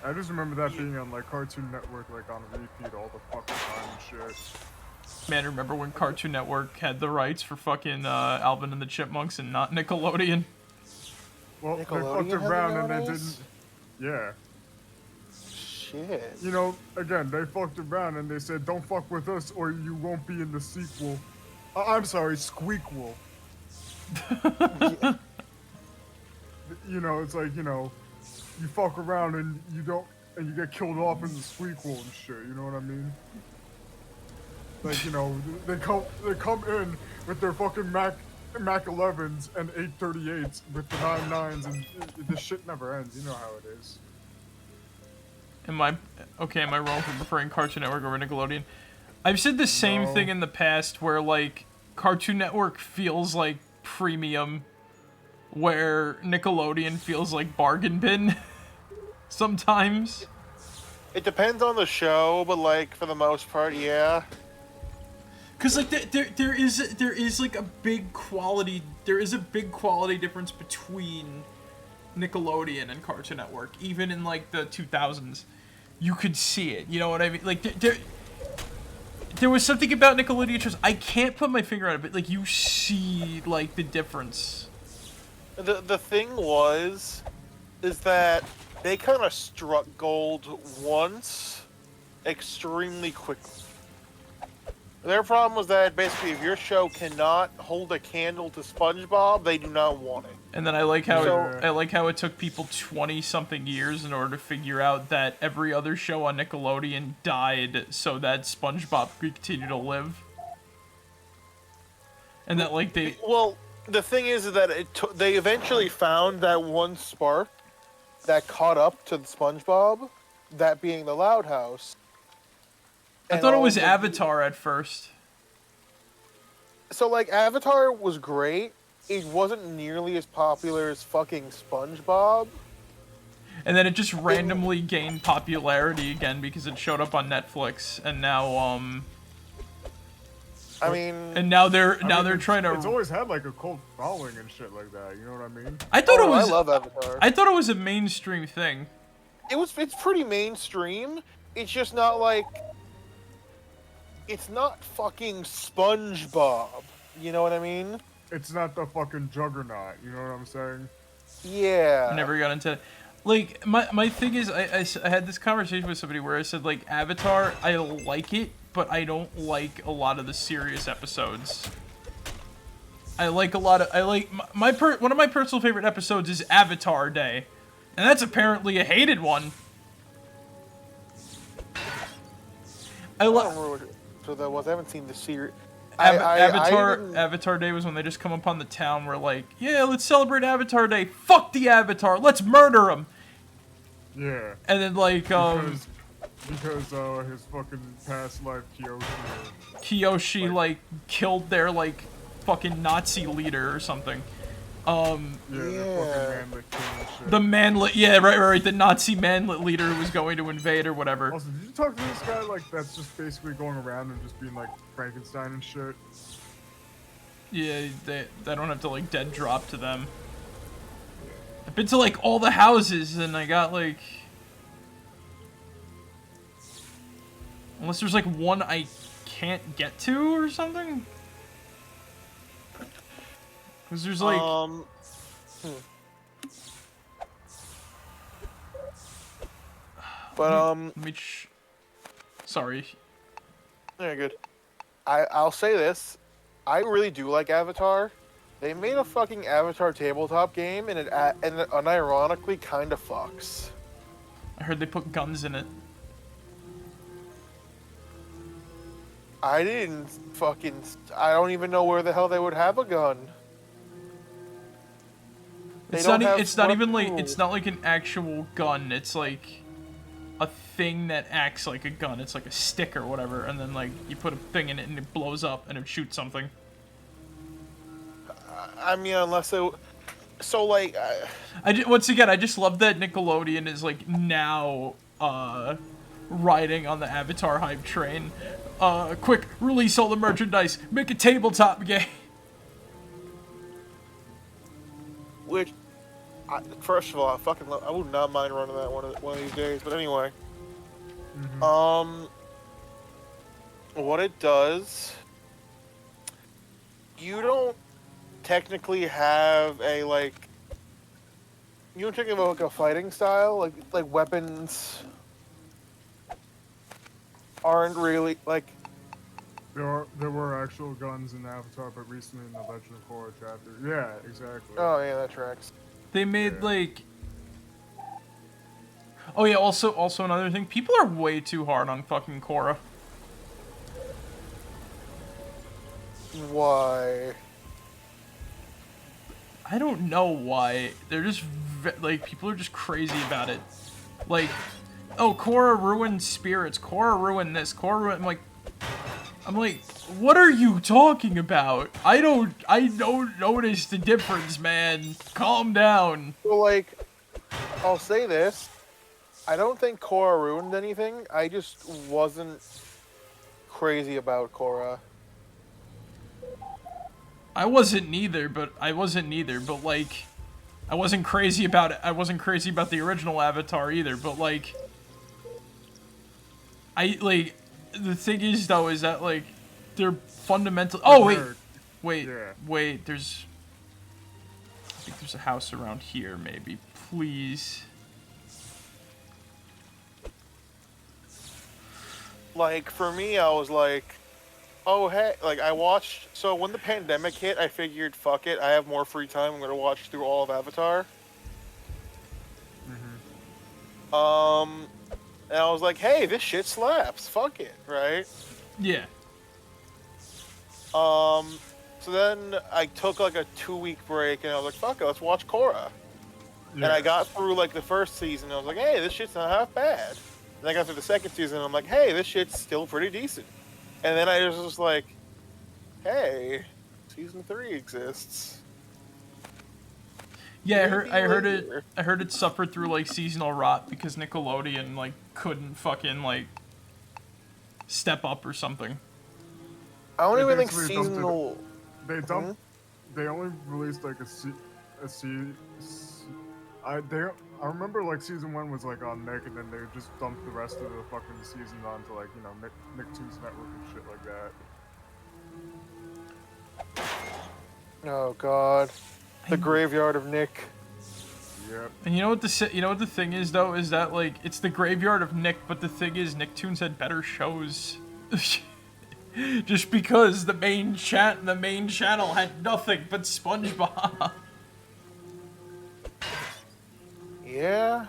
I just remember that being on like Cartoon Network, like on repeat all the fucking time and shit. Man, remember when Cartoon Network had the rights for fucking Alvin and the Chipmunks and not Nickelodeon? Well, they fucked around and they didn't. Yeah. Shit. You know, again, they fucked around and they said, "Don't fuck with us, or you won't be in the sequel." I'm sorry, Squeakquel. You know, it's like, you know, you fuck around and you get killed off in the Squeakquel and shit. You know what I mean? Like, you know, they come in with their fucking Mac 11s and 838s with the 99s, and this shit never ends. You know how it is. Am I wrong for preferring Cartoon Network over Nickelodeon? I've said the same thing in the past, where like Cartoon Network feels like premium, where Nickelodeon feels like bargain bin. Sometimes. It depends on the show, but like for the most part, yeah. Cause like there is like a big quality difference between Nickelodeon and Cartoon Network. Even in like the 2000s, you could see it. You know what I mean? Like there was something about Nickelodeon shows, I can't put my finger on it, but like you see like the difference. The thing is that they kind of struck gold once, extremely quickly. Their problem was that basically if your show cannot hold a candle to SpongeBob, they do not want it. And then I like how So- I like how it took people 20-something years in order to figure out that every other show on Nickelodeon died so that SpongeBob could continue to live. And that like they Well, the thing is that they eventually found that one spark that caught up to the SpongeBob, that being the Loud House. I And thought it all was the- Avatar at first. So, like, Avatar was great. It wasn't nearly as popular as fucking SpongeBob. And then it just randomly gained popularity again because it showed up on Netflix, and now I mean, and now they're I mean, trying It's to. always had like a cult following and shit like that. You know what I mean? I thought it I was. love Avatar. I thought it was a mainstream thing. It's pretty mainstream. It's just not like, it's not fucking SpongeBob. You know what I mean? It's not the fucking juggernaut. You know what I'm saying? Yeah. I never got into. Like my thing is, I had this conversation with somebody where I said like Avatar, I like it, but I don't like a lot of the serious episodes. I like one of my personal favorite episodes is Avatar Day, and that's apparently a hated one. I don't remember what so that was. I haven't seen the series. I didn't- Avatar Day was when they just come upon the town. We're like, yeah, let's celebrate Avatar Day. Fuck the Avatar. Let's murder him. Yeah. And then like Because his fucking past life Kyoshi. Kiyoshi like killed their like fucking Nazi leader or something. Yeah, Yeah. the fucking manlet king and shit. The manlet, yeah, right, the Nazi manlet leader who was going to invade or whatever. Also, did you talk to this guy like that's just basically going around and just being like Frankenstein and shit? Yeah, they don't have to like dead drop to them. I've been to like all the houses and I got like, unless there's like one I can't get to or something. Cause there's like. But Let me sorry. yeah, good. I'll say this. I really do like Avatar. They made a fucking Avatar tabletop game, and it unironically kind of fucks. I heard they put guns in it. I didn't fucking. I don't even know where the hell they would have a gun. They It's don't not. have It's not even like. fucking It's not like an actual gun. It's like a thing that acts like a gun. It's like a stick or whatever, and then like you put a thing in it and it blows up and it shoots something. I mean, unless it. So like. Once again, I just love that Nickelodeon is like now riding on the Avatar hype train. Quick, release all the merchandise. Make a tabletop game. Which, first of all, I would not mind running that one of these days. But anyway, what it does, you don't technically have a like. You don't technically have like a fighting style, like weapons aren't really like. There were actual guns in Avatar, but recently in the Legend of Korra chapter. Yeah, exactly. Oh yeah, that tracks. They made Yeah. like. Oh yeah. Also another thing. People are way too hard on fucking Korra. Why? I don't know why. They're just like people are just crazy about it. Like, oh, Korra ruined spirits. Korra ruined this. Korra ruined. I'm like, what are you talking about? I don't notice the difference, man. Calm down. Well, like, I'll say this. I don't think Korra ruined anything. I just wasn't crazy about Korra. I wasn't neither, but like, I wasn't crazy about it. I wasn't crazy about the original Avatar either, but like, the thing is though is that like, they're fundamental. Oh wait, Yeah. There's, I think there's a house around here, maybe. Please. Like, for me, I was like, Oh, hey, like, I watched, so when the pandemic hit, I figured, fuck it, I have more free time, I'm gonna watch through all of Avatar. And I was like, hey, this shit slaps, fuck it, right? Yeah. So then I took, like, a 2-week break, and I was like, fuck it, let's watch Korra. Yeah. And I got through, like, the first season, and I was like, hey, this shit's not half bad. And I got through the second season, and I'm like, hey, this shit's still pretty decent. And then I was just like, hey, season 3 exists. Yeah, Maybe I heard later. it. I heard it suffered through like seasonal rot because Nickelodeon like couldn't fucking like step up or something. I don't They even think basically dumped it- seasonal... They dumped. They only released like I remember like season 1 was like on Nick, and then they just dumped the rest of the fucking season onto like Nicktoons Network and shit like that. Oh, God. The graveyard of Nick. Yep. And you know what the thing is though is that like it's the graveyard of Nick, but the thing is Nicktoons had better shows. Just because the main channel had nothing but SpongeBob. Yeah.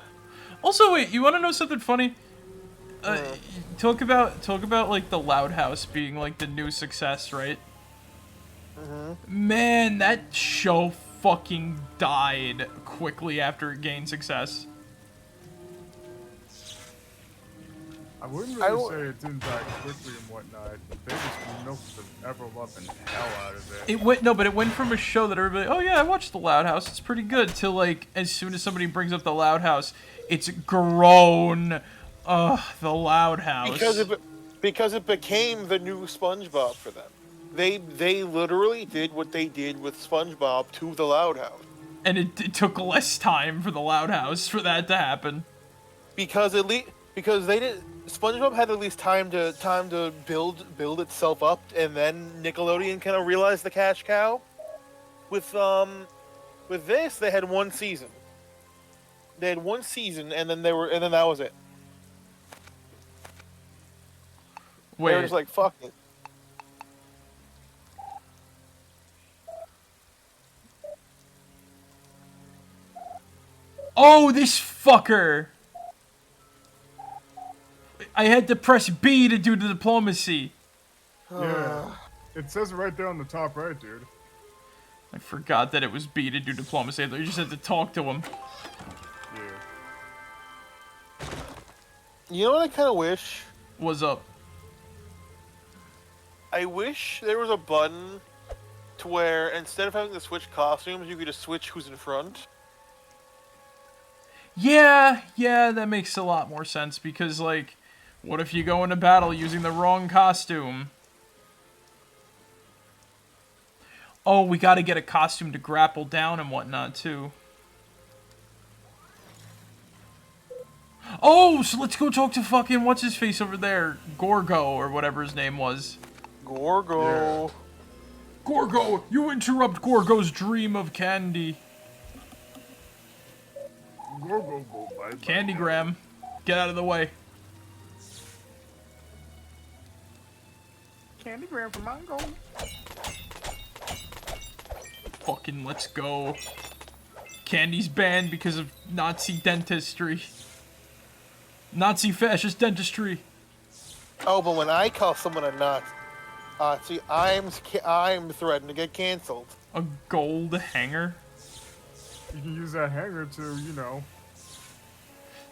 Also, wait, you want to know something funny? Talk about like the Loud House being like the new success, right? Man, that show fucking died quickly after it gained success. I wouldn't I really don't- say it didn't die quickly and whatnot. They just milked the ever-loving hell out of it. It went from a show that everybody, oh yeah, I watched the Loud House, it's pretty good, to like as soon as somebody brings up the Loud House, it's grown. The Loud House. Because it became the new SpongeBob for them. They literally did what they did with SpongeBob to the Loud House. And it took less time for the Loud House for that to happen. Because they did. SpongeBob had at least time to build itself up, and then Nickelodeon kind of realized the cash cow. With this, they had one season. They had one season, and then that was it. They were Wait, just like, fuck it. oh, this fucker! I had to press B to do the diplomacy. Yeah. It says it right there on the top right, dude. I forgot that it was B to do diplomacy. I thought you just had to talk to him. Yeah. You know what I kind of wish? What's up? I wish there was a button to where instead of having to switch costumes, you could just switch who's in front. Yeah, that makes a lot more sense because, like, what if you go into battle using the wrong costume? Oh, we gotta get a costume to grapple down and whatnot, too. Oh, so let's go talk to fucking what's-his-face over there? Gorgo, or whatever his name was. Gorgo. Yeah. Gorgo, you interrupt Gorgo's dream of candy. Go, bye. Candygram, get out of the way. Candygram for Mongo. Fucking let's go. Candy's banned because of Nazi dentistry. Nazi fascist dentistry. Oh, but when I call someone a nut, see, I'm threatened to get canceled. A gold hanger. You can use that hanger to,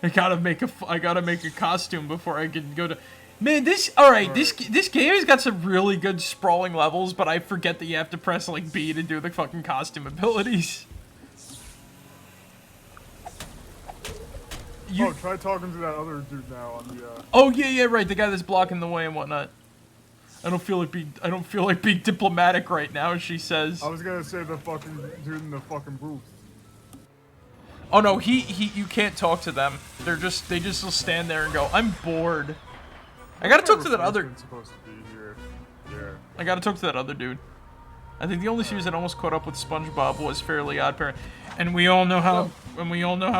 I gotta make a costume before I can go to. Man, this game has got some really good sprawling levels, but I forget that you have to press like B to do the fucking costume abilities. Oh, try talking to that other dude now on the. Oh yeah, right, the guy that's blocking the way and whatnot. I don't feel like being diplomatic right now, she says. I was gonna say the fucking dude in the fucking booth. Oh no, you can't talk to them. They just will stand there and go, I'm bored. I gotta talk to that other. Supposed to be here. Yeah. I gotta talk to that other dude. I think the only series that almost caught up with SpongeBob was Fairly Odd Parents, and we all know how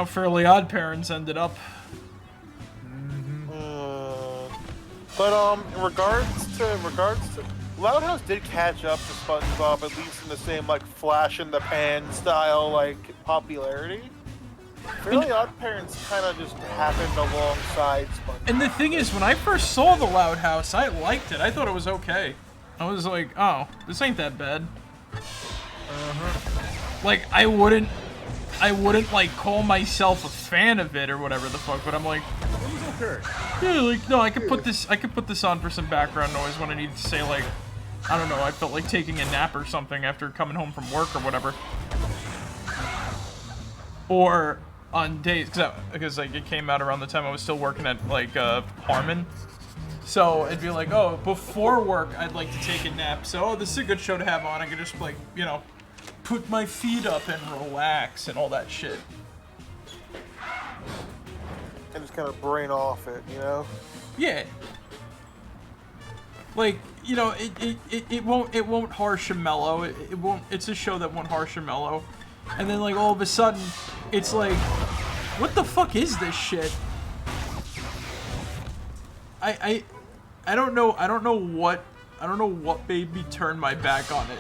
Fairly Odd Parents ended up. But in regards to Loud House did catch up to SpongeBob, at least in the same like flash in the pan style like popularity. Fairly Odd Parents kind of just happened alongside SpongeBob. And the thing is, when I first saw the Loud House, I liked it. I thought it was okay. I was like, oh, this ain't that bad. Like, I wouldn't like call myself a fan of it or whatever the fuck, but I'm like, It was okay. yeah, like, no, I could put this on for some background noise when I need to say, like, I don't know, I felt like taking a nap or something after coming home from work or whatever. Or on days, because like it came out around the time I was still working at like Harmon. So it'd be like, oh, before work I'd like to take a nap. So, oh, this is a good show to have on. I could just like, you know, put my feet up and relax and all that shit. And just kind of brain off it, you know? Yeah. Like, you know, it won't harsh and mellow. It won't. It's a show that won't harsh and mellow. And then like all of a sudden, it's like, what the fuck is this shit? I don't know. I don't know what made me turn my back on it.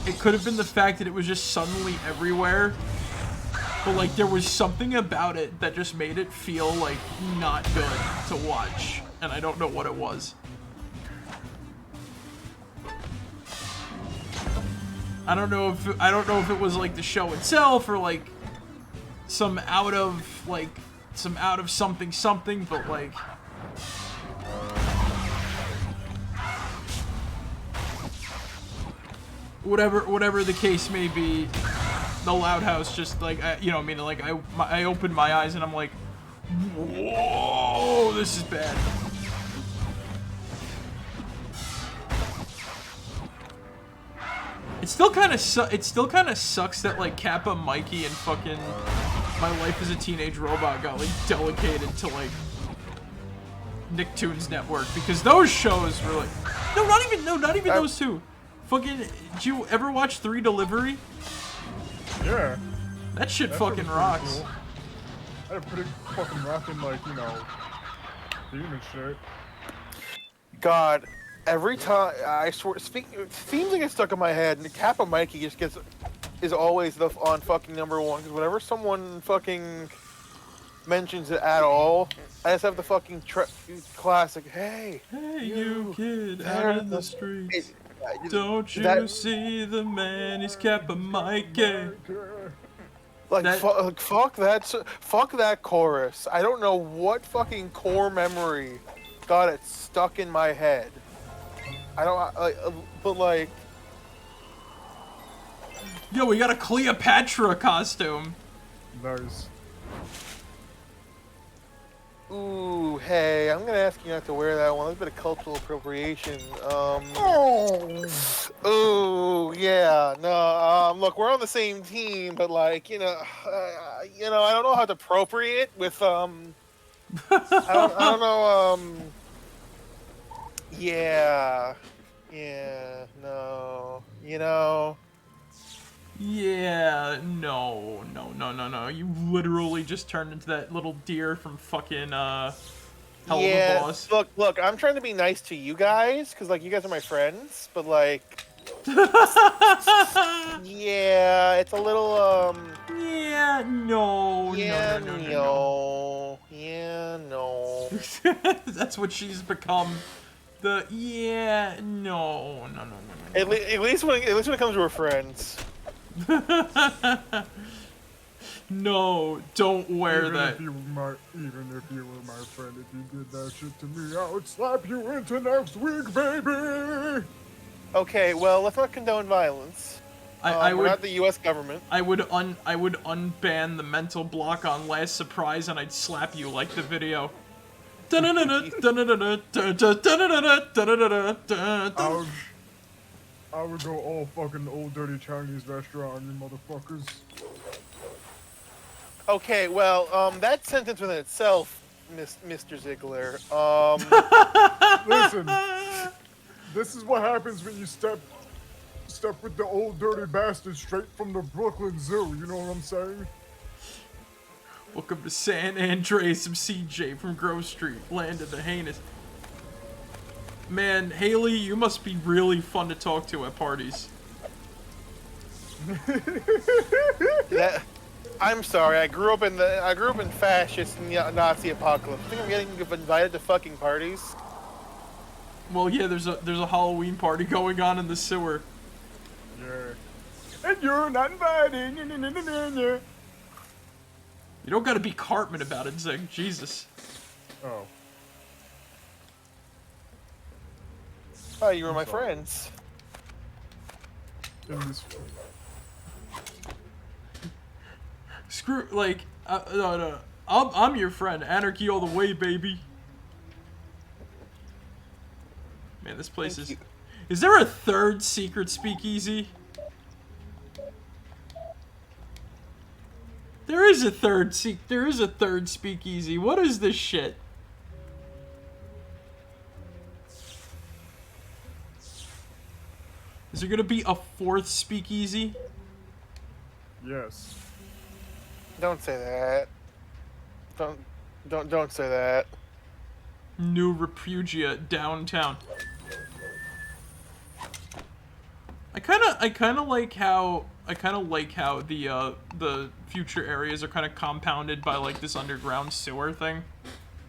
It could have been the fact that it was just suddenly everywhere. But like there was something about it that just made it feel like not good to watch, and I don't know what it was. I don't know if it was like the show itself or like some out of something, but like whatever the case may be, the Loud House just like I opened my eyes and I'm like, whoa, this is bad. It still kind of sucks that like Kappa, Mikey, and fucking My Life as a Teenage Robot got like delegated to like Nicktoons Network, because those shows were like, not even those two. Fucking, did you ever watch 3 Delivery? Yeah. That shit That fucking was pretty rocks. cool. I had a pretty fucking rocking, like, you know, theme and shit. God, every time, I swear, themes that get stuck in my head, and Kappa Mikey just is always on fucking number 1, because whenever someone fucking mentions it at all, I just have the fucking classic, hey you kid out in the streets, don't you see the man, he's Kappa Mikey. Like, fuck that chorus. I don't know what fucking core memory got it stuck in my head. But like... Yo, we got a Cleopatra costume. Nice. Ooh, hey, I'm gonna ask you not to wear that one. That's a bit of cultural appropriation. Ooh, yeah, no, look, we're on the same team, but like, I don't know how to appropriate with, I don't know, yeah, no, Yeah, no. You literally just turned into that little deer from fucking, Hell of a Boss. Look, I'm trying to be nice to you guys, because, like, you guys are my friends, but, like, yeah, it's a little, Yeah, no. That's what she's become. No. At least when it comes to her friends. No, don't wear that. Even if you were my friend, if you did that shit to me, I would slap you into next week, baby! Okay, well, let's not condone violence. We're not the U.S. government. I would unban the mental block on Last Surprise, and I'd slap you like the video. I would go all fucking old dirty Chinese restaurant, you motherfuckers. Okay, well, that sentence within itself, Mr. Ziegler, Listen, this is what happens when you step with the old dirty bastard straight from the Brooklyn Zoo, you know what I'm saying? Welcome to San Andreas, I'm CJ from Grove Street, land of the heinous. Man, Haley, you must be really fun to talk to at parties. Yeah, I'm sorry. I grew up in fascist and Nazi apocalypse. I think I'm getting invited to fucking parties. Well, yeah, there's a Halloween party going on in the sewer. Yeah. And you're not invited. You don't gotta be Cartman about it, Zig. Jesus. Oh. Oh, you were my friends. In this. Screw, like, no. I'm your friend. Anarchy all the way, baby. Man, this place Thank is... you. Is there a third secret speakeasy? There is a third speakeasy. What is this shit? Is there gonna be a fourth speakeasy? Yes. Don't say that. Don't say that. New Repugia downtown. I kind of like how the future areas are kind of compounded by like this underground sewer thing.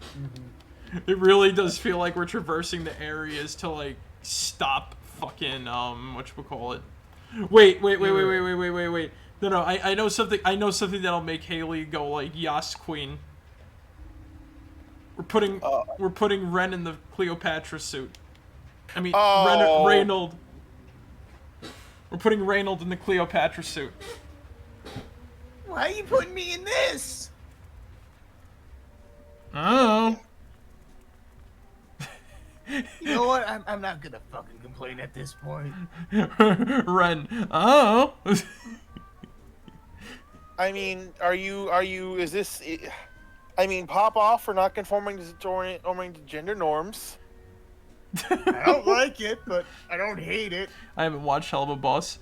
Mm-hmm. It really does feel like we're traversing the areas to like stop fucking whatchamacallit. Wait. No, I know something that'll make Haley go like Yas Queen. We're putting Ren in the Cleopatra suit. I mean, Reynold. We're putting Reynold in the Cleopatra suit. Why are you putting me in this? Oh. You know what? I'm not gonna fucking complain at this point. Ren. Oh. I mean, is this... I mean, pop off for not conforming to gender norms. I don't like it, but I don't hate it. I haven't watched Hell of a Boss.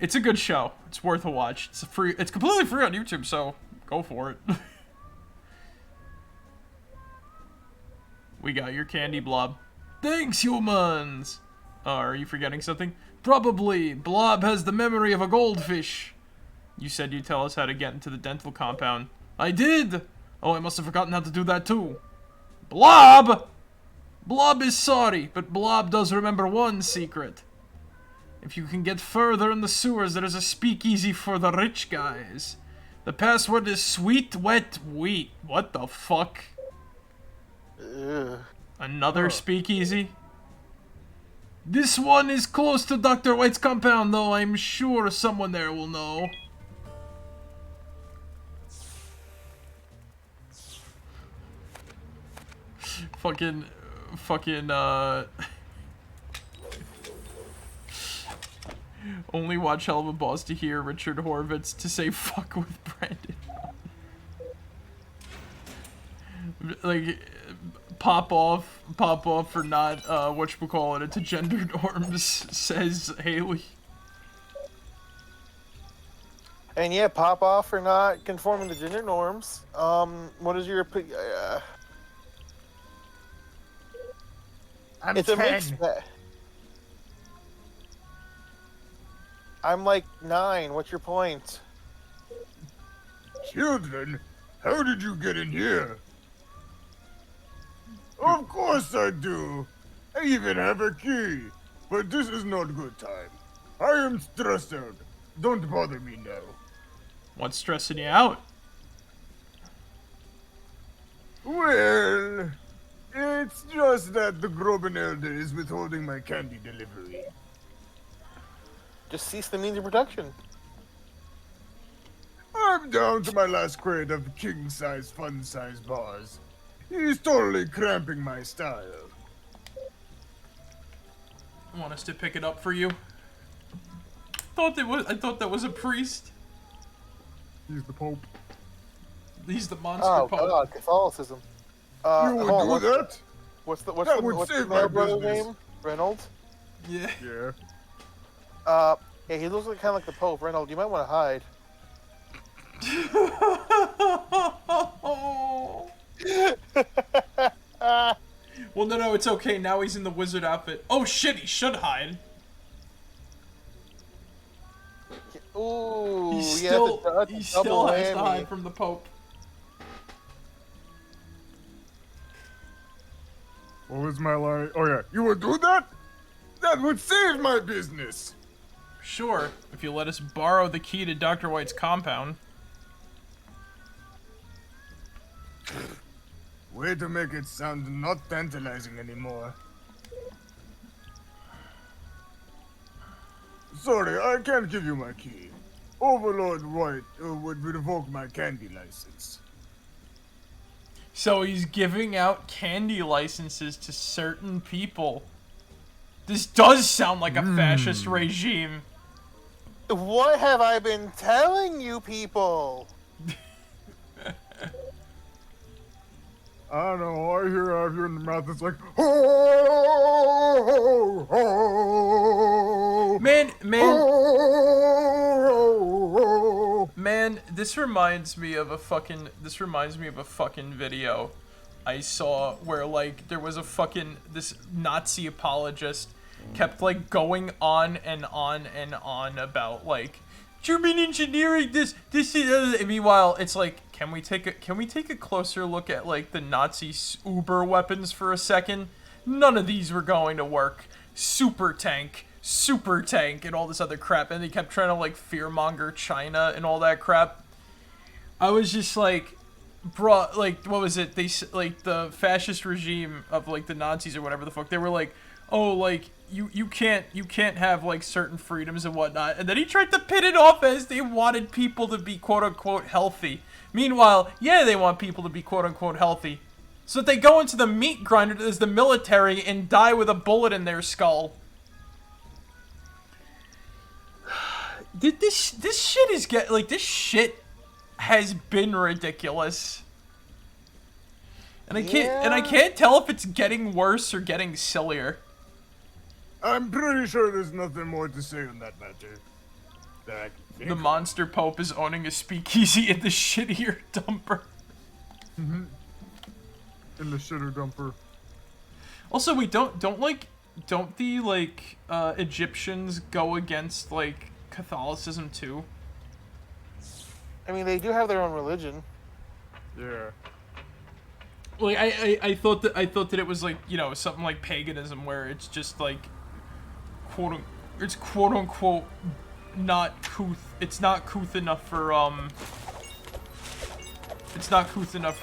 It's a good show. It's worth a watch. It's completely free on YouTube, so go for it. We got your candy, Blob. Thanks, humans! Are you forgetting something? Probably. Blob has the memory of a goldfish. You said you'd tell us how to get into the dental compound. I did! Oh, I must have forgotten how to do that too. Blob! Blob is sorry, but Blob does remember one secret. If you can get further in the sewers, there is a speakeasy for the rich guys. The password is sweet, wet, wheat. What the fuck? Ugh. Another speakeasy? This one is close to Dr. White's compound, though I'm sure someone there will know. Fucking, only watch Hell of a Boss to hear Richard Horvitz to say fuck with Brandon. Like, pop off for not, whatchamacallit it to gender norms, says Haley. And yeah, pop off for not conforming to gender norms. What is your opinion? I'm It's 10. a mixed bag. I'm like 9. What's your point? Children, how did you get in here? Of course I do. I even have a key. But this is not good time. I am stressed out. Don't bother me now. What's stressing you out? Well, it's just that the Groben Elder is withholding my candy delivery. Just cease the means of production. I'm down to my last crate of king-size, fun-size bars. He's totally cramping my style. Want us to pick it up for you? I thought that was a priest. He's the Pope. He's the monster Oh Pope. God, Catholicism. You would do that? What's That the would what's the save my brother's business. name? Reynolds. Yeah. Yeah. Yeah, he looks like kind of like the Pope. Reynolds, you might want to hide. Well, no, it's okay. Now he's in the wizard outfit. Oh shit, he should hide. Ooh, He yeah, still, that's a he double still has to whammy. hide from the Pope. What was my line? Oh yeah, you would do that? That would save my business. Sure, if you let us borrow the key to Dr. White's compound. Way to make it sound not tantalizing anymore. Sorry, I can't give you my key. Overlord White would revoke my candy license. So he's giving out candy licenses to certain people. This does sound like a fascist regime. What have I been telling you people? I don't know, I hear out here in the mouth, it's like, ho, ho, ho, Man, ho, man, this reminds me of a fucking video I saw where, like, there was a fucking, this Nazi apologist kept, like, going on and on and on about, like, German engineering, this is, and meanwhile, it's like, can we take a closer look at, like, the Nazi Uber weapons for a second? None of these were going to work. Super tank, and all this other crap, and they kept trying to, like, fearmonger China and all that crap. I was just like, bruh, like, what was it? They, like, the fascist regime of, like, the Nazis or whatever the fuck, they were like, oh, like, you can't have, like, certain freedoms and whatnot. And then he tried to pin it off as they wanted people to be quote-unquote healthy. Meanwhile, yeah, they want people to be quote-unquote healthy, so that they go into the meat grinder as the military and die with a bullet in their skull. This shit is this shit has been ridiculous. And I can't tell if it's getting worse or getting sillier. I'm pretty sure there's nothing more to say on that matter. That I can think The of. monster Pope is owning a speakeasy in the shittier dumper. In the shitter dumper. Also, we don't the Egyptians go against, like, Catholicism too? I mean, they do have their own religion. Yeah. Like, I thought that it was, like, you know, something like paganism where it's just like quote unquote not couth. It's not couth enough for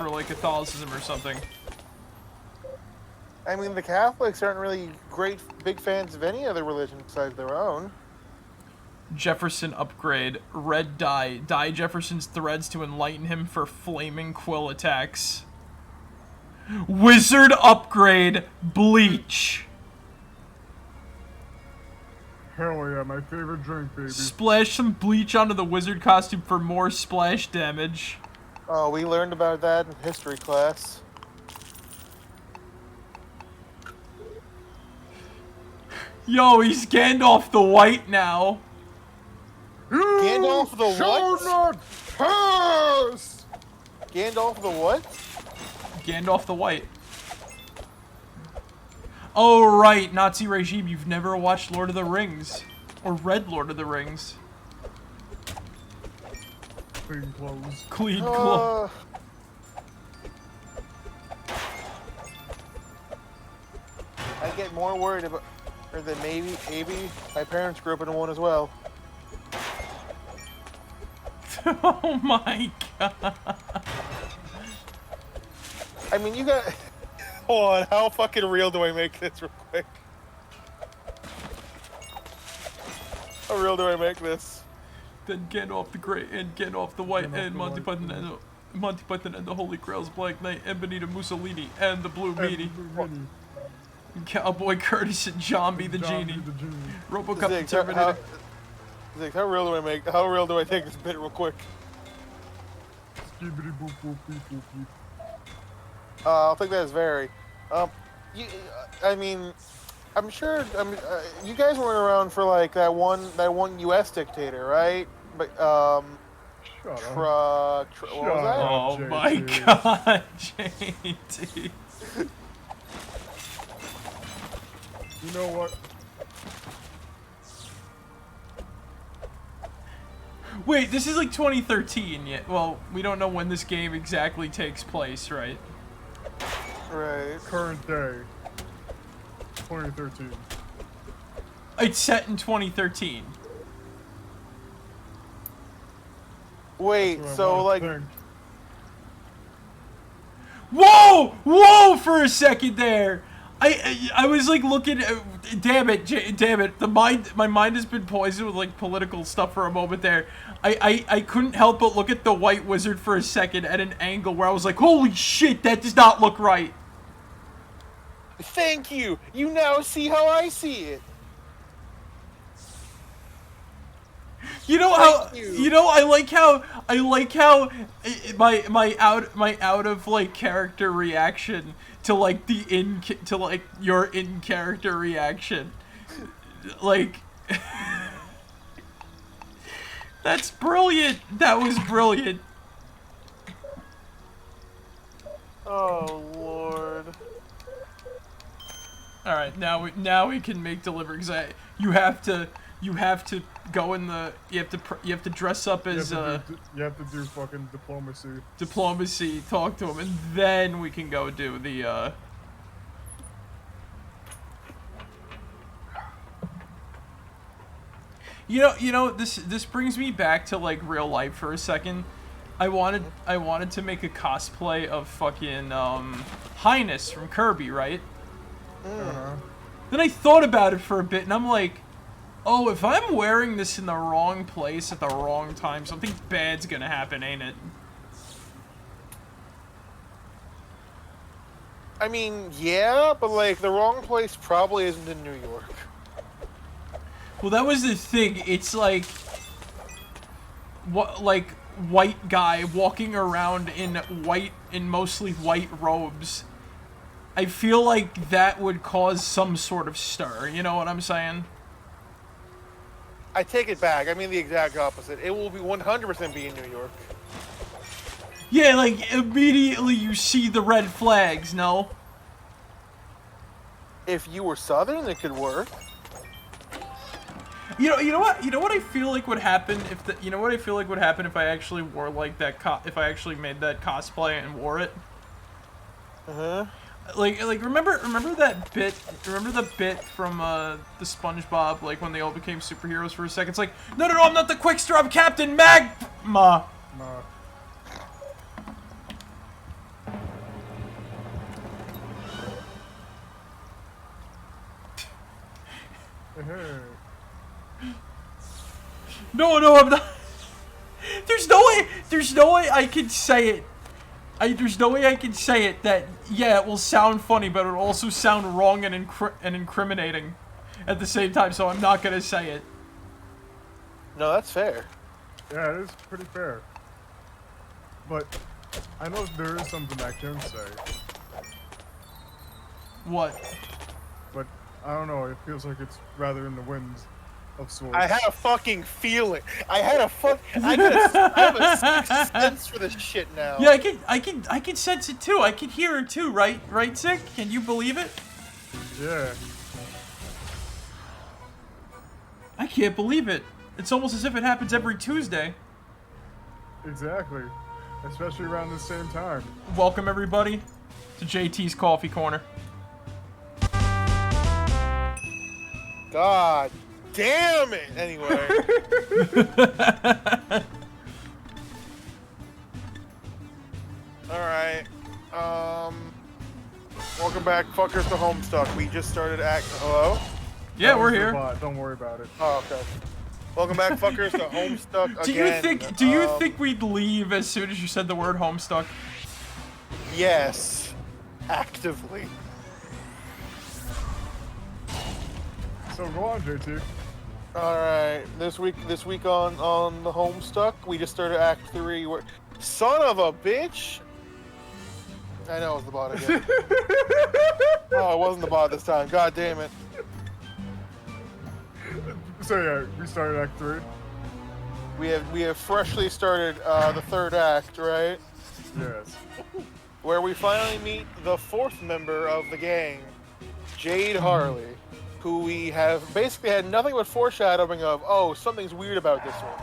like Catholicism or something. I mean, the Catholics aren't really big fans of any other religion besides their own. Jefferson upgrade. Red dye. Dye Jefferson's threads to enlighten him for flaming quill attacks. Wizard upgrade. Bleach. Hell yeah, my favorite drink, baby. Splash some bleach onto the wizard costume for more splash damage. Oh, we learned about that in history class. Yo, he's Gandalf the White now. Gandalf the shall what? not pass! Gandalf the what? Gandalf the White. Oh, right, Nazi regime, you've never watched Lord of the Rings. Or read Lord of the Rings. Clean clothes. Clean clothes. I get more worried about, or that maybe my parents grew up in one as well. Oh my god. I mean, you got. Hold on, how fucking real do I make this real quick? How real do I make this? Then Gandalf the Great and Gandalf the White Gandalf and the Monty White, Python and the Holy Grail's Black Knight and Benito Mussolini and the Blue Meanie. Cowboy Curtis and Zombie the Genie. Robocop the Terminator. Zig, how real do I take this bit real quick? Skibbity boop boop beep boop beep. I'll take that as very. I mean, I'm sure. You guys weren't around for like that one U.S. dictator, right? But Shut up. what was that? Oh JT. my god, JT. You know what? Wait, this is like 2013 yet. Well, we don't know when this game exactly takes place, right? Right. Current day. 2013. It's set in 2013. Wait, That's what I so wanna like, think. Whoa! Whoa! For a second there, I was like looking. Damn it! Damn it! My mind has been poisoned with like political stuff for a moment there. I couldn't help but look at the White Wizard for a second at an angle where I was like, holy shit! That does not look right. thank you. You now see how I see it. You know how Thank you. you know I like how my out of like character reaction to like your in character reaction, like that's brilliant. That was brilliant. Oh Lord. All right, now we can make delivery. Cause you have to go in the you have to dress up as you have to do fucking diplomacy. talk to him, and then we can go do the You know this brings me back to like real life for a second. I wanted to make a cosplay of fucking Highness from Kirby, right? Then I thought about it for a bit, and I'm like, oh, if I'm wearing this in the wrong place at the wrong time, something bad's gonna happen, ain't it? I mean, yeah, but like the wrong place probably isn't in New York. Well, that was the thing. It's like, what, like white guy walking around in mostly white robes. I feel like that would cause some sort of stir. You know what I'm saying? I take it back. I mean the exact opposite. It will be 100% be in New York. Yeah, like immediately you see the red flags. No. If you were Southern, it could work. You know what I feel like would happen if I actually wore like that if I actually made that cosplay and wore it. Like remember that bit? Remember the bit from the SpongeBob, like when they all became superheroes for a second? It's like, no, I'm not the Quickster, I'm Captain Magma. No, I'm not. There's no way I can say it. There's no way I can say it that, yeah, it will sound funny, but it'll also sound wrong and incriminating at the same time, so I'm not gonna say it. No, that's fair. Yeah, it is pretty fair. But I know there is something I can say. What? But I don't know, it feels like it's rather in the winds of sorts. I had a fucking feeling. I have a sixth sense for this shit now. Yeah, I can sense it too. I can hear it too, right? Right, Sick? Can you believe it? Yeah. I can't believe it. It's almost as if it happens every Tuesday. Exactly. Especially around the same time. Welcome everybody to JT's Coffee Corner. God damn it. Anyway. Alright. Welcome back, fuckers, to Homestuck. We just started Hello? Yeah, That we're was the here. bot, don't worry about it. Oh, okay. Welcome back, fuckers, to Homestuck again. Do you think we'd leave as soon as you said the word Homestuck? Yes. Actively. So go on, JT. Alright, this week on the Homestuck, we just started Act 3. Son of a bitch! I know it was the bot again. Oh, it wasn't the bot this time. God damn it. So yeah, we started Act 3. We have freshly started the third act, right? Yes. Where we finally meet the fourth member of the gang, Jade Harley, who we have basically had nothing but foreshadowing of, oh, something's weird about this one.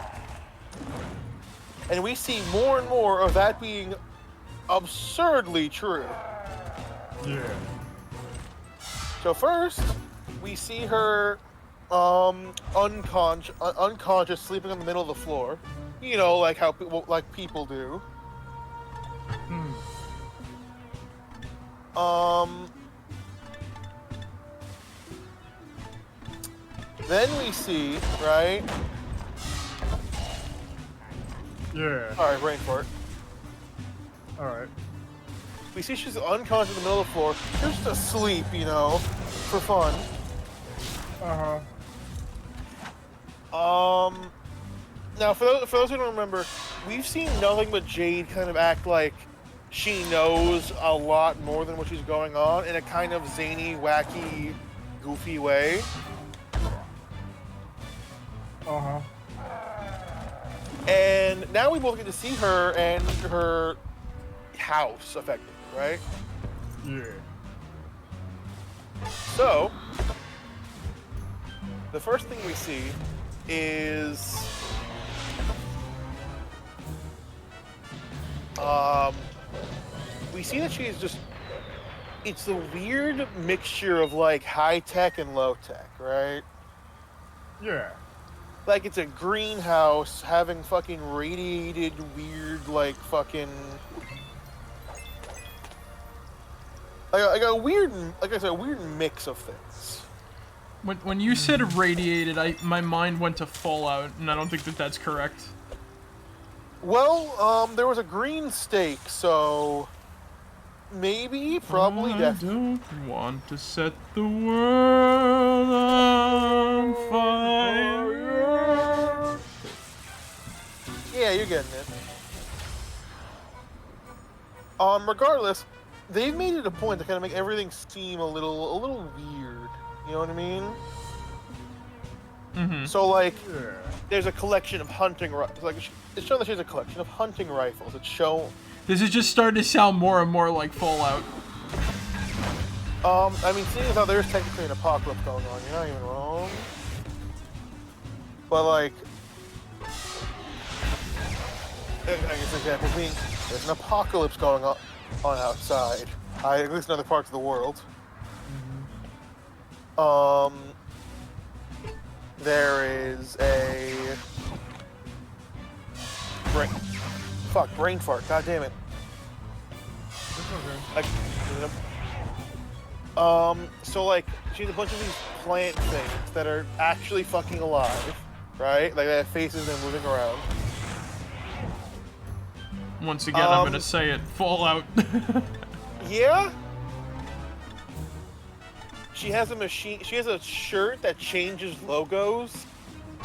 And we see more and more of that being absurdly true. Yeah. So first, we see her unconscious, sleeping in the middle of the floor. You know, like how people do. Then we see, right? Yeah. Alright, brain fart. Alright. We see she's unconscious in the middle of the floor, just asleep, you know, for fun. Now, for those who don't remember, we've seen nothing but Jade kind of act like she knows a lot more than what she's going on in a kind of zany, wacky, goofy way. And now we both get to see her and her house, effectively, right? Yeah. So, the first thing we see is we see that she's just, it's a weird mixture of like high tech and low tech, right? Yeah. Like it's a greenhouse having fucking radiated weird like fucking like a weird, like I said, a weird mix of things. When you said radiated, my mind went to Fallout, and I don't think that's correct. Well, there was a green stake, so maybe, probably, I definitely. don't want to set the world on fire. Yeah, you're getting it. Regardless, they've made it a point to kind of make everything seem a little weird. You know what I mean? Mm-hmm. So, like, Yeah. there's a collection of hunting rifles. Like, it's shown that she has a collection of hunting rifles. It's shown. This is just starting to sound more and more like Fallout. I mean, seeing as how there's technically an apocalypse going on, you're not even wrong. But, like, I guess example being, there's an apocalypse going on outside. At least in other parts of the world. There is a brain fart. God damn it. It's okay. So like, she has a bunch of these plant things that are actually fucking alive, right? Like they have faces and moving around. Once again, I'm gonna say it. Fallout. Yeah. She has a machine. She has a shirt that changes logos,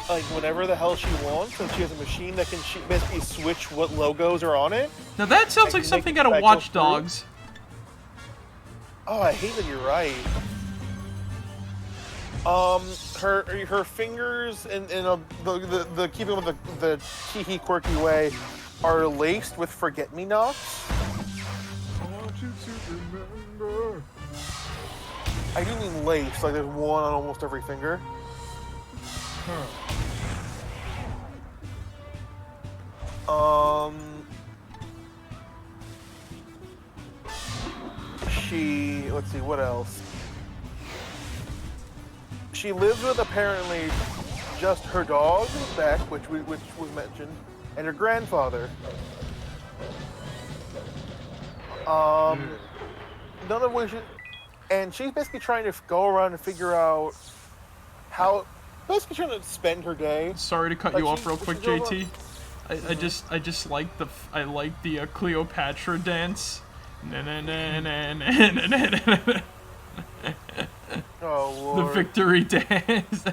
like whenever the hell she wants, and she has a machine that can basically switch what logos are on it. Now that sounds like something out of Watch Dogs. Oh, I hate that you're right. Her fingers in the keeping with the tee quirky way are laced with forget-me-nots. I want you to remember. I do mean lace, like there's one on almost every finger. Let's see, what else? She lives with apparently just her dog, Beck, which was mentioned, and her grandfather. None of which, and she's basically trying to go around and figure out how, basically trying to spend her day. Sorry to cut Like you off real quick, goes JT. I just like the Cleopatra dance. Oh The Lord. victory dance.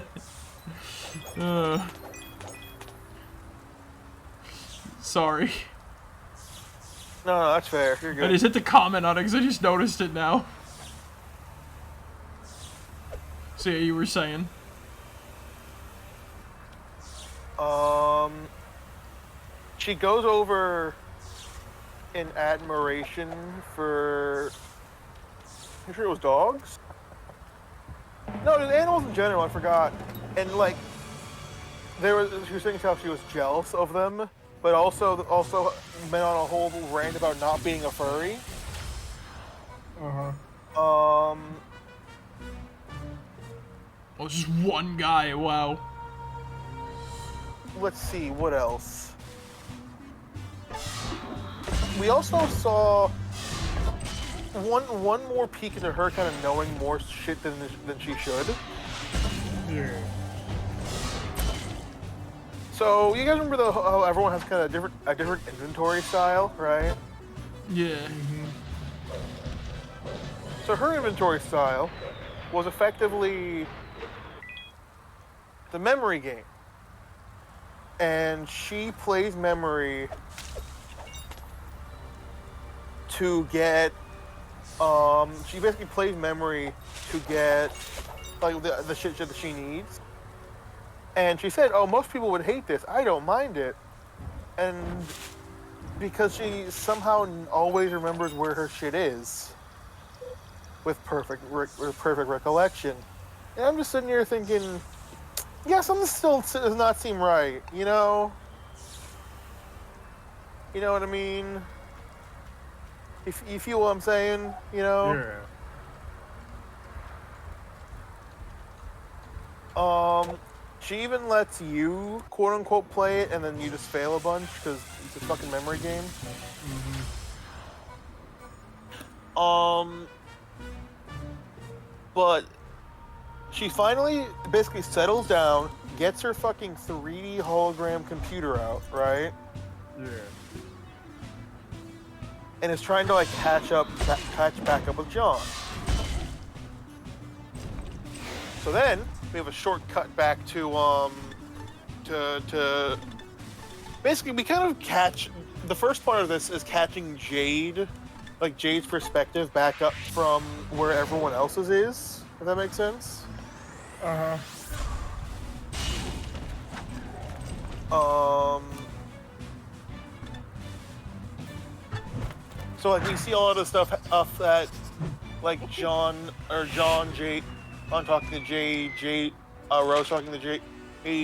Sorry. No, that's fair. You're I good. just hit the comment on it because I just noticed it now. So yeah, you were saying. She goes over in admiration for, I'm sure it was dogs. No, the animals in general, I forgot. And like, she was saying how she was jealous of them, but also went on a whole rant about not being a furry. Uh-huh. Oh, just one guy. Wow. Let's see, what else? We also saw one more peek into her kind of knowing more shit than she should. Yeah. So you guys remember how everyone has kind of a different inventory style, right? Yeah. So her inventory style was effectively the memory game. And she plays memory to get, she basically plays memory to get, like, the shit that she needs. And she said, oh, most people would hate this. I don't mind it. And because she somehow always remembers where her shit is. With perfect recollection. And I'm just sitting here thinking, yeah, something still does not seem right, you know? You know what I mean? If you feel what I'm saying, you know? Yeah. She even lets you, quote unquote, play it and then you just fail a bunch because it's a fucking memory game. But she finally basically settles down, gets her fucking 3D hologram computer out, right? Yeah. And is trying to like catch back up with John. So then we have a short cut back to basically we kind of catch the first part of this is catching Jade, like Jade's perspective back up from where everyone else's is, if that makes sense. Uh-huh. So like we see all of the stuff that like Jade, I'm talking to Jade, Rose talking to Jade,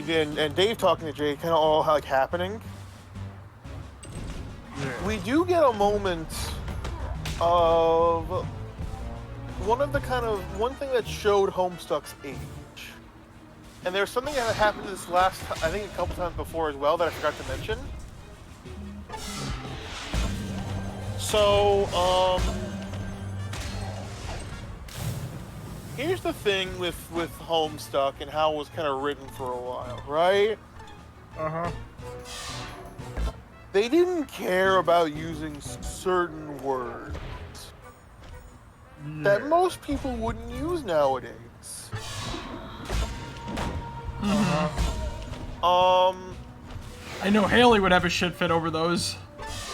and Dave talking to Jade, kind of all like happening. Yeah. We do get a moment of one thing that showed Homestuck's age. And there's something that happened this last, I think a couple times before as well, that I forgot to mention. So, here's the thing with Homestuck and how it was kind of written for a while, right? Uh-huh. They didn't care about using certain words that most people wouldn't use nowadays. I know Haley would have a shit fit over those.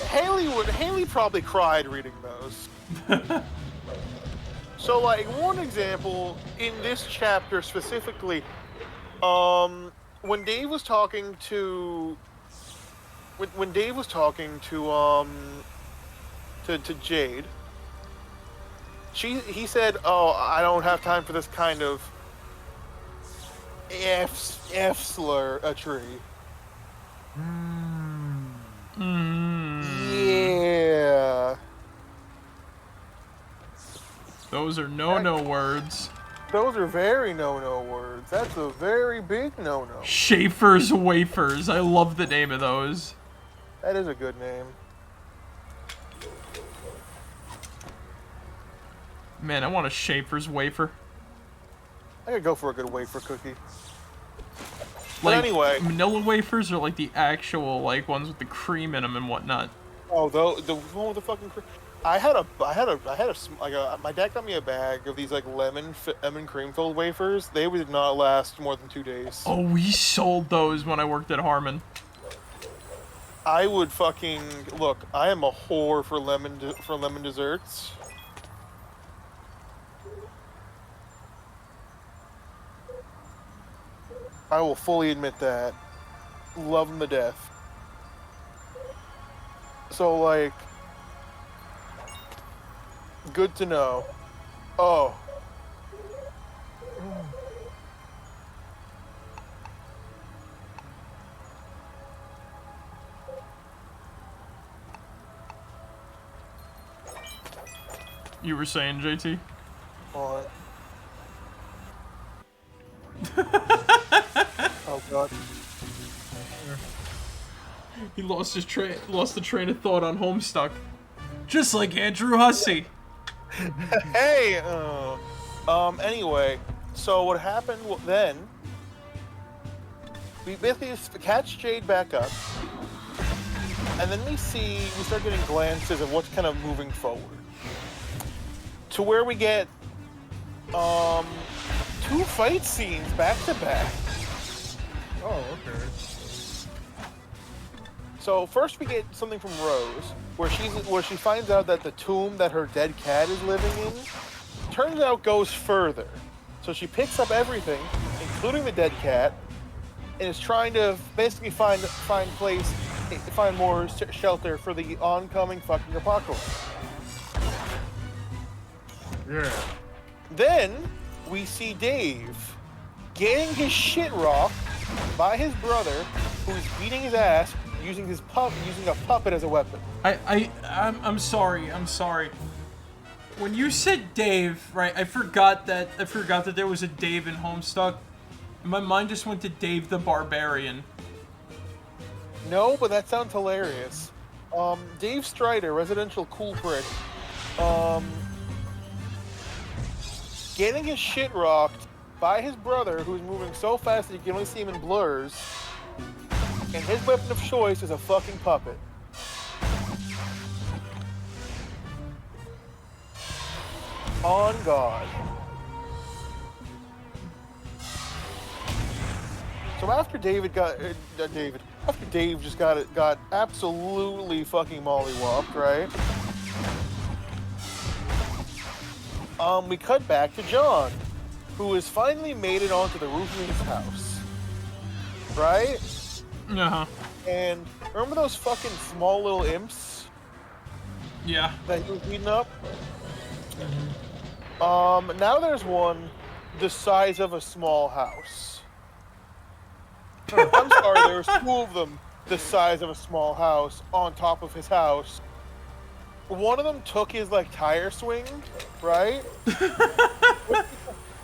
Haley probably cried reading those. So, like, one example in this chapter specifically, when Dave was talking to Jade, he said, "Oh, I don't have time for this kind of F slur a tree." Yeah. Those are no words. Those are very no words. That's a very big no. Schaefer's Wafers. I love the name of those. That is a good name. Man, I want a Schaefer's Wafer. I could go for a good wafer cookie. Like, but anyway, Manila wafers are like the actual like ones with the cream in them and whatnot. oh, the one with the fucking cream. My dad got me a bag of these like lemon cream filled wafers. They did not last more than 2 days. Oh, we sold those when I worked at Harmon. I would fucking look. I am a whore for lemon desserts. I will fully admit that. Love them to death. So, like, good to know. Oh. You were saying, JT? What? Oh god. He lost the train of thought on Homestuck. Just like Andrew Hussey. Hey! Anyway, so what happened then, we basically just catch Jade back up, and then we start getting glances of what's kind of moving forward. To where we get, 2 fight scenes back to back. Oh, okay. So first we get something from Rose, where she finds out that the tomb that her dead cat is living in, turns out goes further. So she picks up everything, including the dead cat, and is trying to basically find more shelter for the oncoming fucking apocalypse. Yeah. Then we see Dave getting his shit rocked by his brother, who's beating his ass using a puppet as a weapon. I'm sorry. When you said Dave, right? I forgot that there was a Dave in Homestuck. My mind just went to Dave the Barbarian. No, but that sounds hilarious. Dave Strider, residential cool prick, getting his shit rocked by his brother, who's moving so fast that you can only see him in blurs, and his weapon of choice is a fucking puppet. On God. So after Dave just got absolutely fucking mollywopped, right? We cut back to John, who has finally made it onto the roof of his house, right? Uh-huh. And remember those fucking small little imps Yeah. that he was beating up? Now there's one the size of a small house. I'm sorry, there's 2 of them the size of a small house on top of his house. One of them took his, tire swing, right?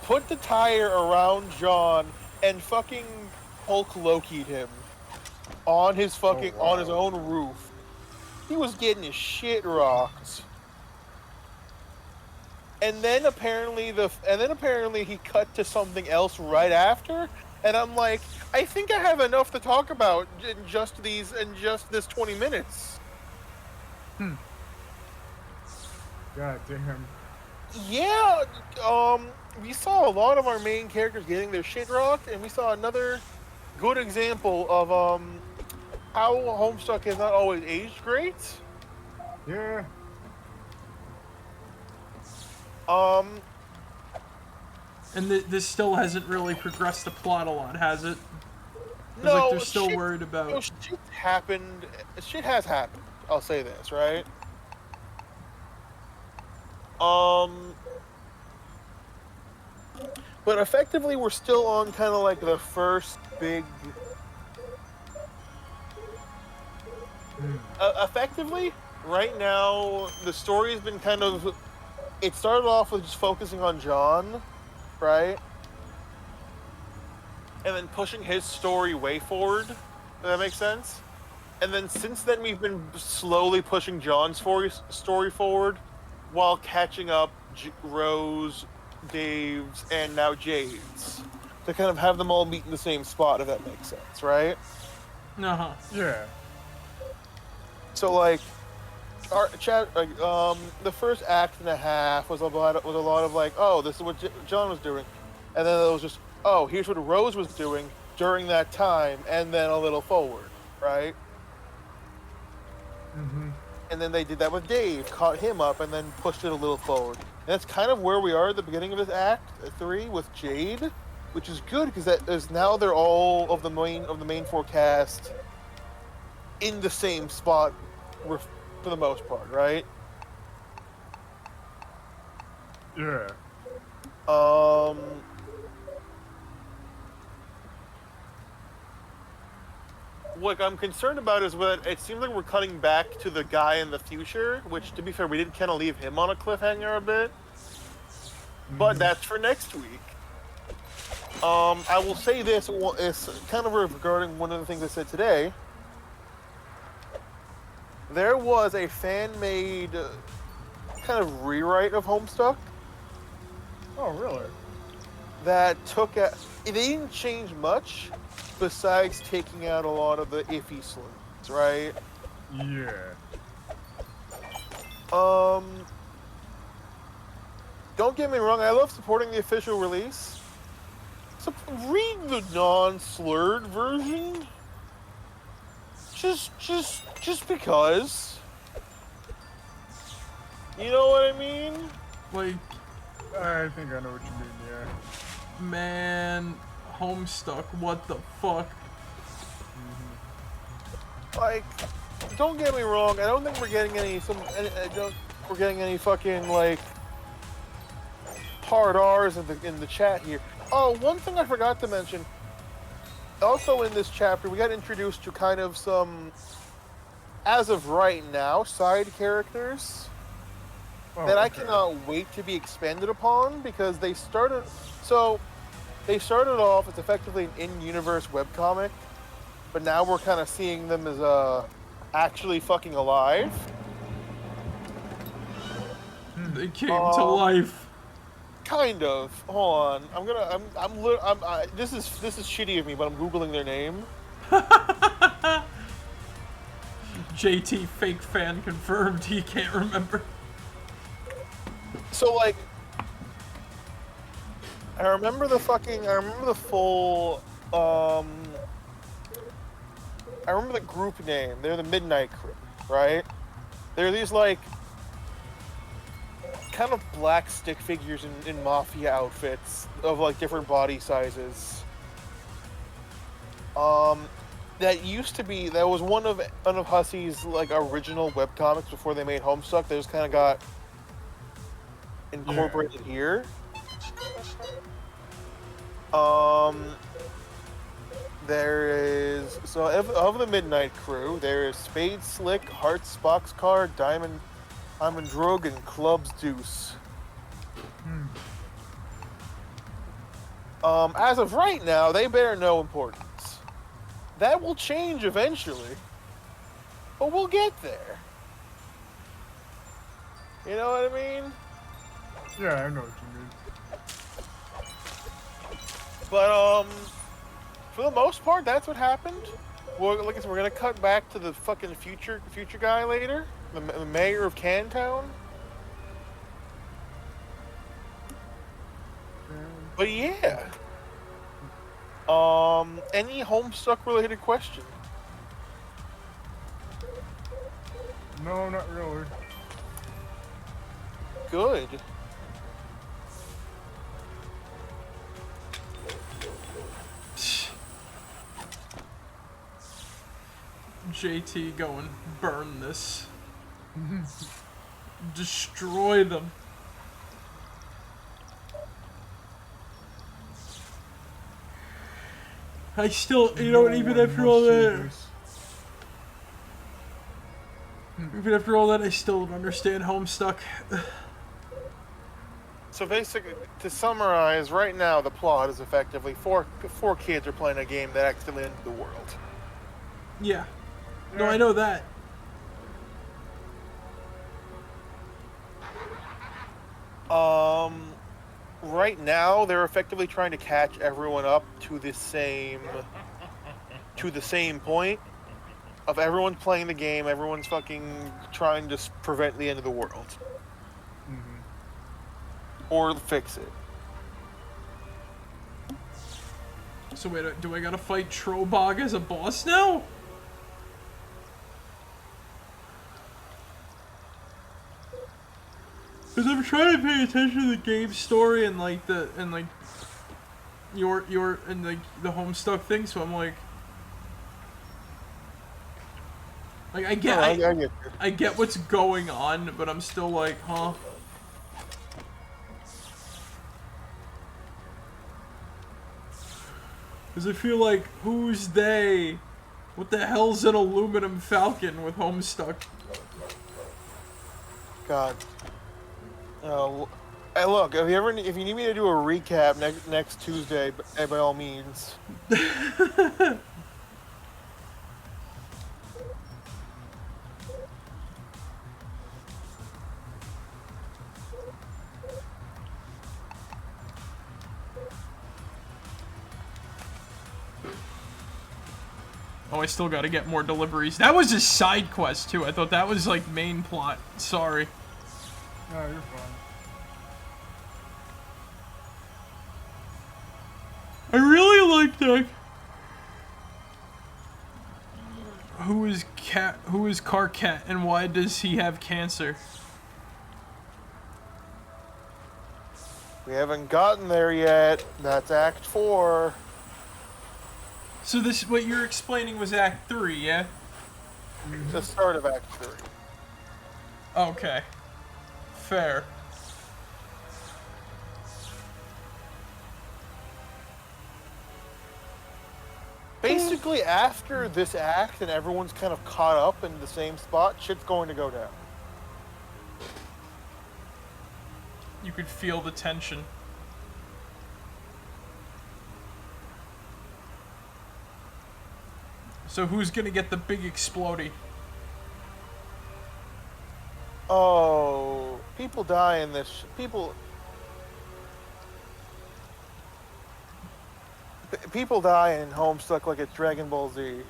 put the tire around John and fucking Hulk Loki'd him on his on his own roof. He was getting his shit rocked. And then apparently he cut to something else right after, and I'm like, I think I have enough to talk about in just this 20 minutes. God damn. Yeah, we saw a lot of our main characters getting their shit rocked, and we saw another good example of how Homestuck has not always aged great. Yeah. And this still hasn't really progressed the plot a lot, has it? It's No, like they're still worried about. No, shit happened. Shit has happened. I'll say this, right? But effectively, we're still on kind of like the first big. Effectively, right now, the story's been kind of. It started off with just focusing on John, right? And then pushing his story way forward. Does that make sense? And then since then, we've been slowly pushing John's story forward while catching up Rose, Dave's, and now Jade's. To kind of have them all meet in the same spot, if that makes sense, right? Uh-huh. Yeah. So, our the first act and a half was a lot of oh, this is what John was doing, and then it was just, oh, here's what Rose was doing during that time, and then a little forward, right? Mm-hmm. And then they did that with Dave, caught him up, and then pushed it a little forward. And that's kind of where we are at the beginning of this act 3 with Jade, which is good because now they're all of the main 4 cast in the same spot for the most part, right? Yeah. what I'm concerned about is that it seems like we're cutting back to the guy in the future, which, to be fair, we did kind of leave him on a cliffhanger a bit. But that's for next week. I will say this, it's kind of regarding one of the things I said today. There was a fan-made kind of rewrite of Homestuck Oh, really? that took a... They didn't change much, besides taking out a lot of the iffy slurs, right? Yeah. Don't get me wrong, I love supporting the official release. So read the non-slurred version. Just because. You know what I mean? Like, I think I know what you mean, yeah. man, Homestuck, what the fuck? Like, don't get me wrong, I don't think we're getting we're getting any fucking, like, hard R's in the chat here. Oh, one thing I forgot to mention. Also in this chapter, we got introduced to kind of some, as of right now, side characters that I cannot wait to be expanded upon, because they started off as effectively an in-universe webcomic, but now we're kind of seeing them as actually fucking alive. They came to life. Kind of. Hold on. This is shitty of me, but I'm googling their name. JT fake fan confirmed. He can't remember. So like, I remember the group name. They're the Midnight Crew, right? They're these like kind of black stick figures in mafia outfits of like different body sizes. That was one of Hussey's like original webcomics before they made Homestuck. They just kind of got incorporated here. There is of the Midnight Crew. There is Spade Slick, Hearts Boxcar, Diamond Drug, and Clubs Deuce. As of right now, they bear no importance. That will change eventually, but we'll get there. You know what I mean? Yeah, I know what you mean. But for the most part, that's what happened. Well, like I said, we're gonna cut back to the fucking future guy later, the mayor of Cantown. But yeah. Any Homestuck related question? No, not really. Good. JT going, burn this. Destroy them. I still, you know, even after all that, I still don't understand Homestuck. So basically, to summarize, right now the plot is effectively four kids are playing a game that accidentally ended the world. Yeah. No, I know that. Right now they're effectively trying to catch everyone up to the same point of everyone's playing the game, everyone's fucking trying to prevent the end of the world. Or fix it. So wait, do I gotta fight Trobog as a boss now? Cause I'm trying to pay attention to the game story and like the Homestuck thing, so I'm like I get I get what's going on, but I'm still like, huh? Cause I feel like who's they What the hell's an aluminum falcon with Homestuck? God. Hey, look, if you need me to do a recap next Tuesday, by all means. Oh, I still gotta get more deliveries. That was a side quest, too. I thought that was, like, main plot. Sorry. No, you're fine. I really like that. Who is Carcat, and why does he have cancer? We haven't gotten there yet. That's Act 4. So this, what you're explaining was Act 3, yeah? The start of Act 3. Okay. Fair. Basically, after this act and everyone's kind of caught up in the same spot, shit's going to go down. You could feel the tension. So who's gonna get the big explodey? Oh, people die in this. People die in Homestuck like it's Dragon Ball Z.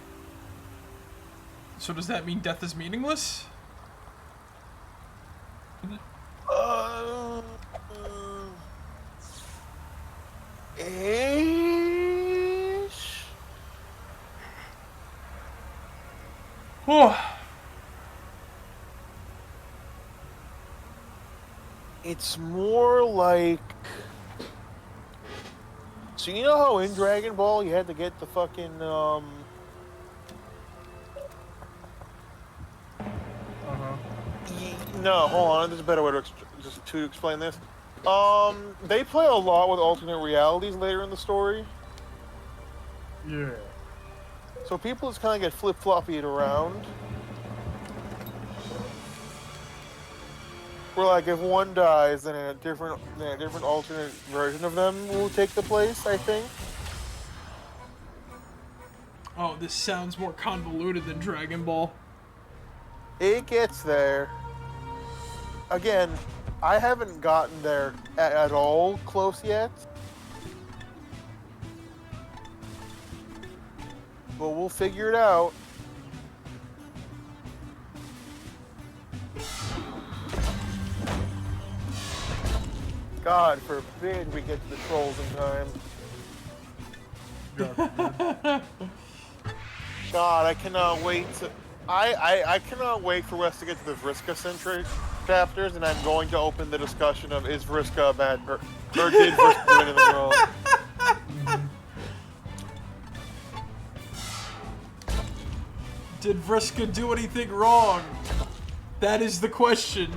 So does that mean death is meaningless? Ish. Oh. It's more like. So you know how in Dragon Ball you had to get the fucking Uh-huh. No, hold on. There's a better way to just to explain this. They play a lot with alternate realities later in the story. Yeah. So people just kind of get flip-floppied around. Where like if one dies, then a different alternate version of them will take the place, I think. Oh, this sounds more convoluted than Dragon Ball. It gets there. Again, I haven't gotten there at all close yet. But we'll figure it out. God forbid we get to the trolls in time. Gotcha. God, I cannot wait to... I cannot wait for us to get to the Vriska-centric chapters, and I'm going to open the discussion of is Vriska a bad or did Vriska do anything wrong? Did Vriska do anything wrong? That is the question.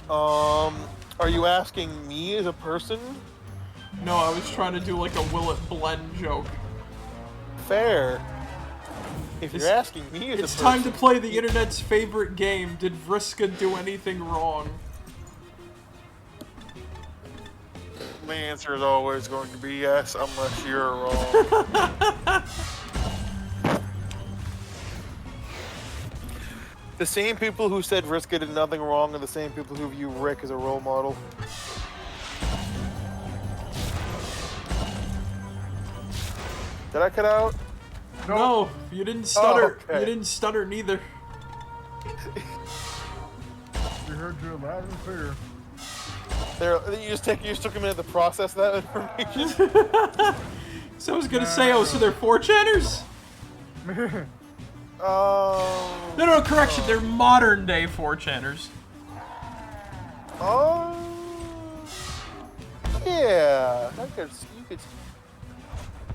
Are you asking me as a person? No, I was trying to do like a will it blend joke. Fair. If you're asking me as a person... It's time to play the internet's favorite game. Did Vriska do anything wrong? The answer is always going to be yes, unless you're wrong. The same people who said Vriska did nothing wrong are the same people who view Rick as a role model. Did I cut out? No, you didn't stutter. Oh, okay. You didn't stutter neither. We heard you loud and clear. There, you just took a minute to process that information. So I was gonna say, oh, so they're 4chaners? No, correction, they're modern day 4chaners. Yeah, you could.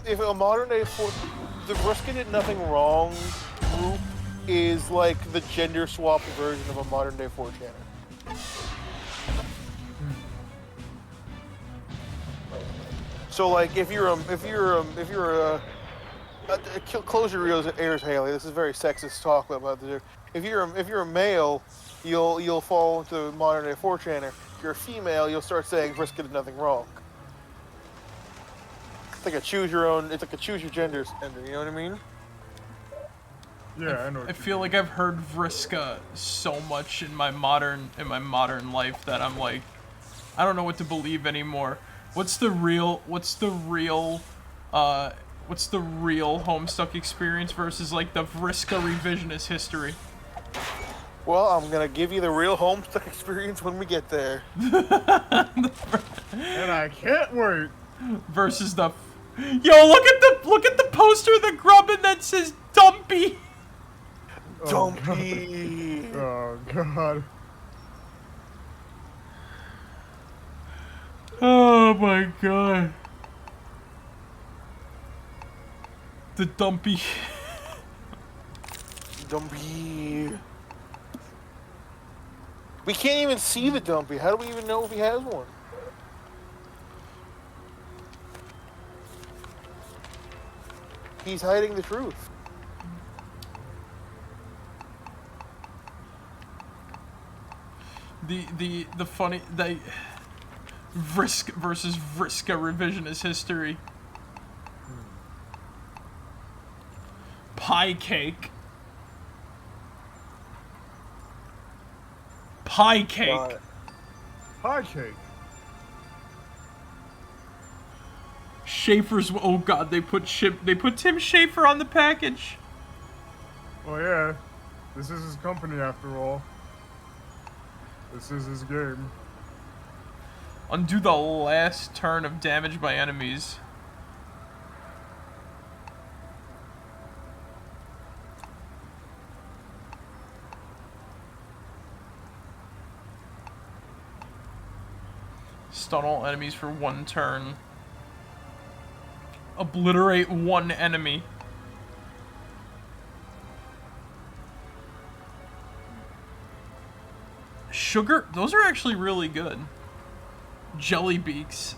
If a modern day the Vriska did nothing wrong group is like the gender swapped version of a modern day 4chaner. So like if you're a Close your ears, Haley. This is very sexist talk about this. If you're a male, you'll fall into modern day 4chaner. If you're a female, you'll start saying Vriska did nothing wrong. It's like a choose your own. It's like a choose your gender. You know what I mean? Yeah, I know. I feel like I've heard Vriska so much in my modern life that I'm like, I don't know what to believe anymore. What's the real Homestuck experience versus like the Vriska revisionist history? Well, I'm gonna give you the real Homestuck experience when we get there. And I can't wait. Versus the, yo, look at the poster of the Grubbin that says Dumpy. Dumpy. Oh god. Oh my god. The Dumpy. Dumpy. We can't even see the Dumpy. How do we even know if he has one? He's hiding the truth. The funny Vrisk versus Vriska revisionist history. Pie cake. Pie cake. Pie cake. Schaefer's. Oh god, they put Tim Schaefer on the package. Well, yeah. This is his company after all. This is his game. Undo the last turn of damage by enemies. Stun all enemies for 1 turn. Obliterate 1 enemy. Sugar, those are actually really good. Jelly Beaks.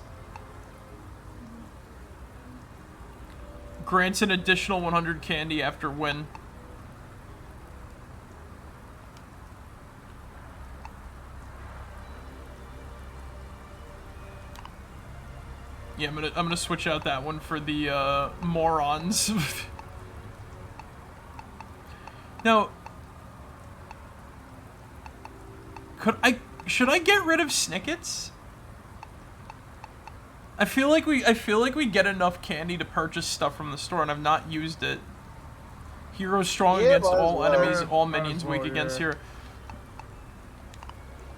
Grants an additional 100 candy after win. Yeah, I'm gonna switch out that one for the morons. Now, should I get rid of Snickets? I feel like we get enough candy to purchase stuff from the store, and I've not used it. Hero strong against all enemies, all minions weak against hero.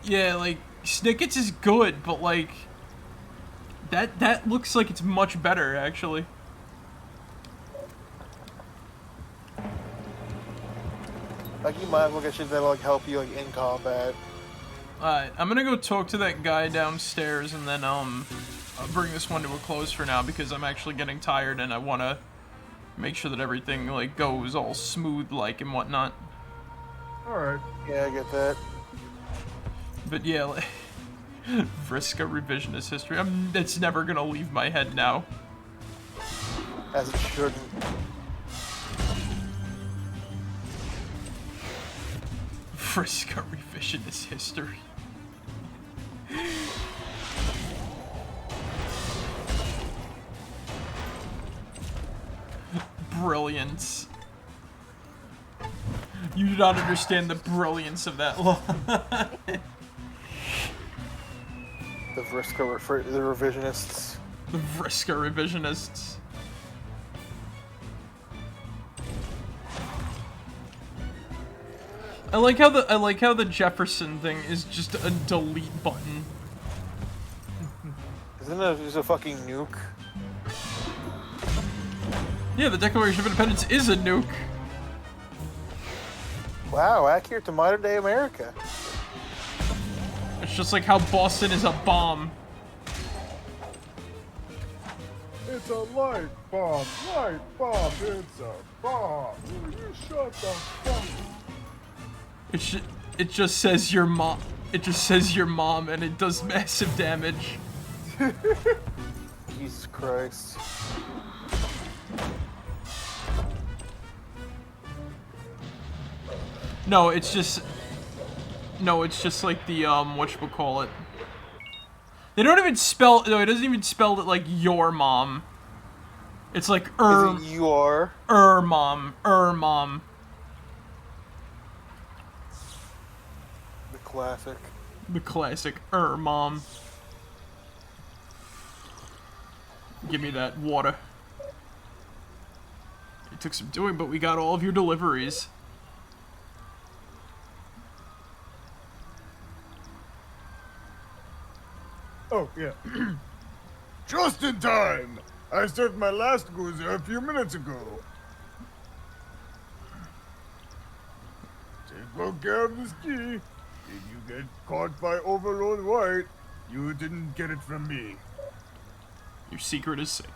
Yeah, like Snickets is good, but like that looks like it's much better actually. Like you might as well get shit that'll like help you like in combat. Alright, I'm gonna go talk to that guy downstairs and then I'll bring this one to a close for now because I'm actually getting tired and I wanna make sure that everything like goes all smooth like and whatnot. Alright. Yeah, I get that. But yeah, like, Vriska revisionist history. It's never gonna leave my head now. As it shouldn't. Vriska revisionist history. Brilliance. You do not understand the brilliance of that line. The Vriska the revisionists. The Vriska revisionists. I like how the Jefferson thing is just a delete button. Isn't it just a fucking nuke? Yeah, the Declaration of Independence is a nuke. Wow, accurate to modern day America. It's just like how Boston is a bomb. It's a light bomb, it's a bomb. You shut the fuck. It just says your mom. It just says your mom, and it does massive damage. Jesus Christ. No, it's just like the whatchamacallit. They don't even spell. No, it doesn't even spell it like your mom. It's like Is it your? mom. The classic. The classic mom. Give me that water. It took some doing, but we got all of your deliveries. Oh, yeah. Just in time! I served my last goods a few minutes ago. Take good care of this key. If you get caught by Overlord White, you didn't get it from me. Your secret is safe.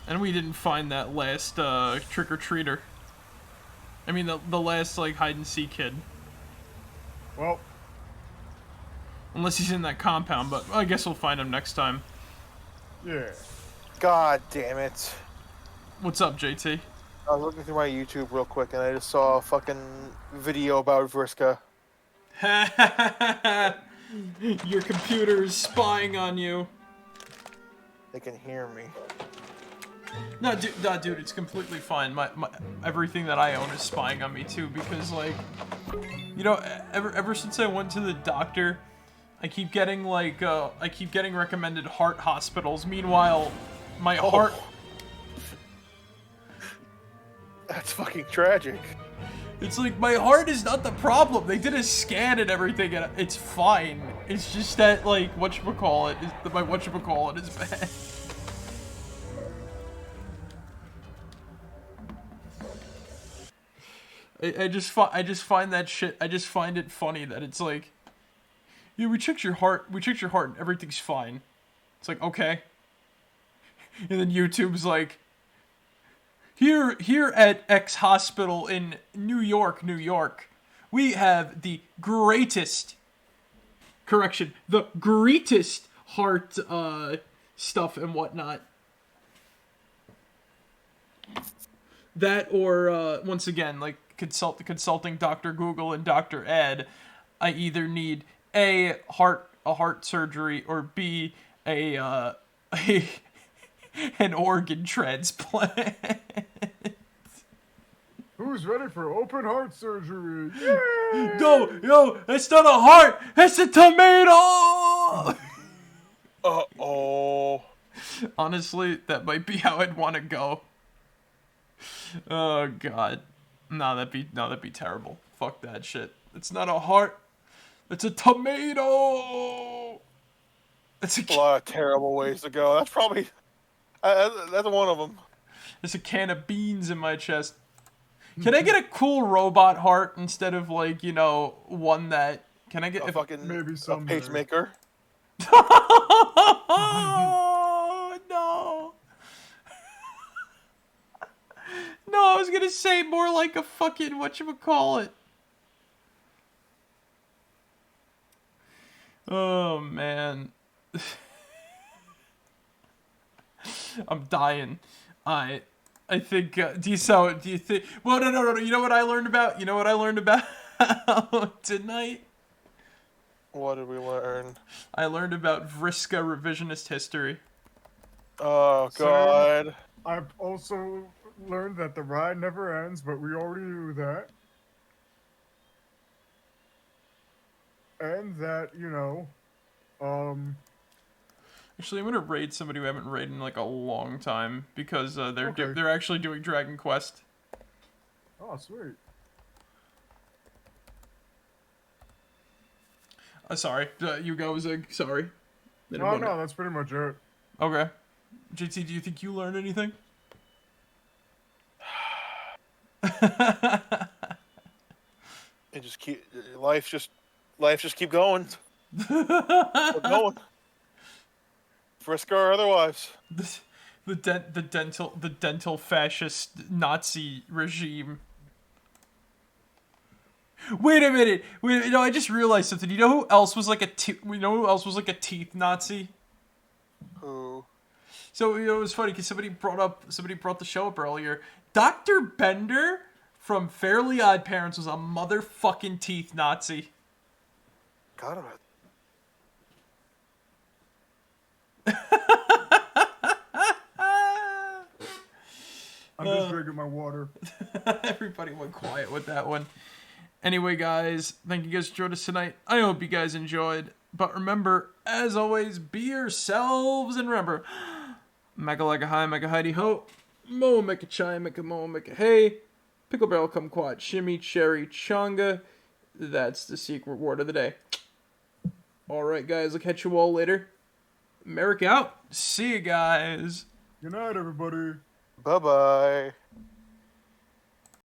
And we didn't find that last trick-or-treater. I mean, the last, like, hide-and-seek kid. Well, Unless he's in that compound, but I guess we'll find him next time. yeah. God damn it. What's up, JT? I was looking through my YouTube real quick and I just saw a fucking video about Vriska. Your computer is spying on you. They can hear me. No, dude, it's completely fine. My everything that I own is spying on me too, because like, you know, ever since I went to the doctor, I keep getting like, recommended heart hospitals. Meanwhile, my heart. That's fucking tragic. It's like, my heart is not the problem. They did a scan and everything, and it's fine. It's just that, like, my whatchamacallit is bad. I just find that shit, I just find it funny that it's like, yeah, we checked your heart, and everything's fine. It's like, okay. And then YouTube's like, Here at X Hospital in New York, we have the greatest heart stuff and whatnot. That, or once again, like consulting Dr. Google and Dr. Ed, I either need A, a heart surgery, or B, an organ transplant. Who's ready for open heart surgery? Yay! No, that's not a heart. That's a tomato. Uh-oh. Honestly, that might be how I'd want to go. Oh God, no, that'd be terrible. Fuck that shit. It's not a heart. It's a tomato. It's A lot of terrible ways to go. That's probably... that's one of them. There's a can of beans in my chest. Can I get a cool robot heart instead of, like, you know, one that... Can I get... A fucking maybe a someday. pacemaker. Oh, no. No, I was gonna say more like a fucking... whatchamacallit. Oh, man. I'm dying. I think, do you think, well, no, you know what I learned about? Tonight? What did we learn? I learned about Vriska revisionist history. Oh, God. I've also learned that the ride never ends, but we already knew that. And that, you know, Actually, I'm gonna raid somebody we haven't raided in like a long time because they're Okay. they're actually doing Dragon Quest. Oh, sweet. Sorry, you go, Zig. Sorry. No, that's pretty much it. Okay. JT, do you think you learned anything? It just keep... Life just keep going. Keep going. Vriska or otherwise. The dental fascist Nazi regime. Wait a minute. No, I just realized something. You know who else was like a teeth Nazi? Who? So, it was funny because somebody brought the show up earlier. Dr. Bender from Fairly Odd Parents was a motherfucking teeth Nazi. God, I'm just drinking my water. Everybody went quiet with that one. Anyway, guys, thank you guys for joining us tonight. I hope you guys enjoyed. But remember, as always, be yourselves. And remember, Mecca like a high, Mecca Heidi ho. Moa Mecca chai, Mecca Moa Mecca hey. Pickle barrel kumquat, shimmy, cherry, chonga. That's the secret word of the day. Alright, guys, I'll catch you all later. Merrick out. See you guys. Good night, everybody. bye bye.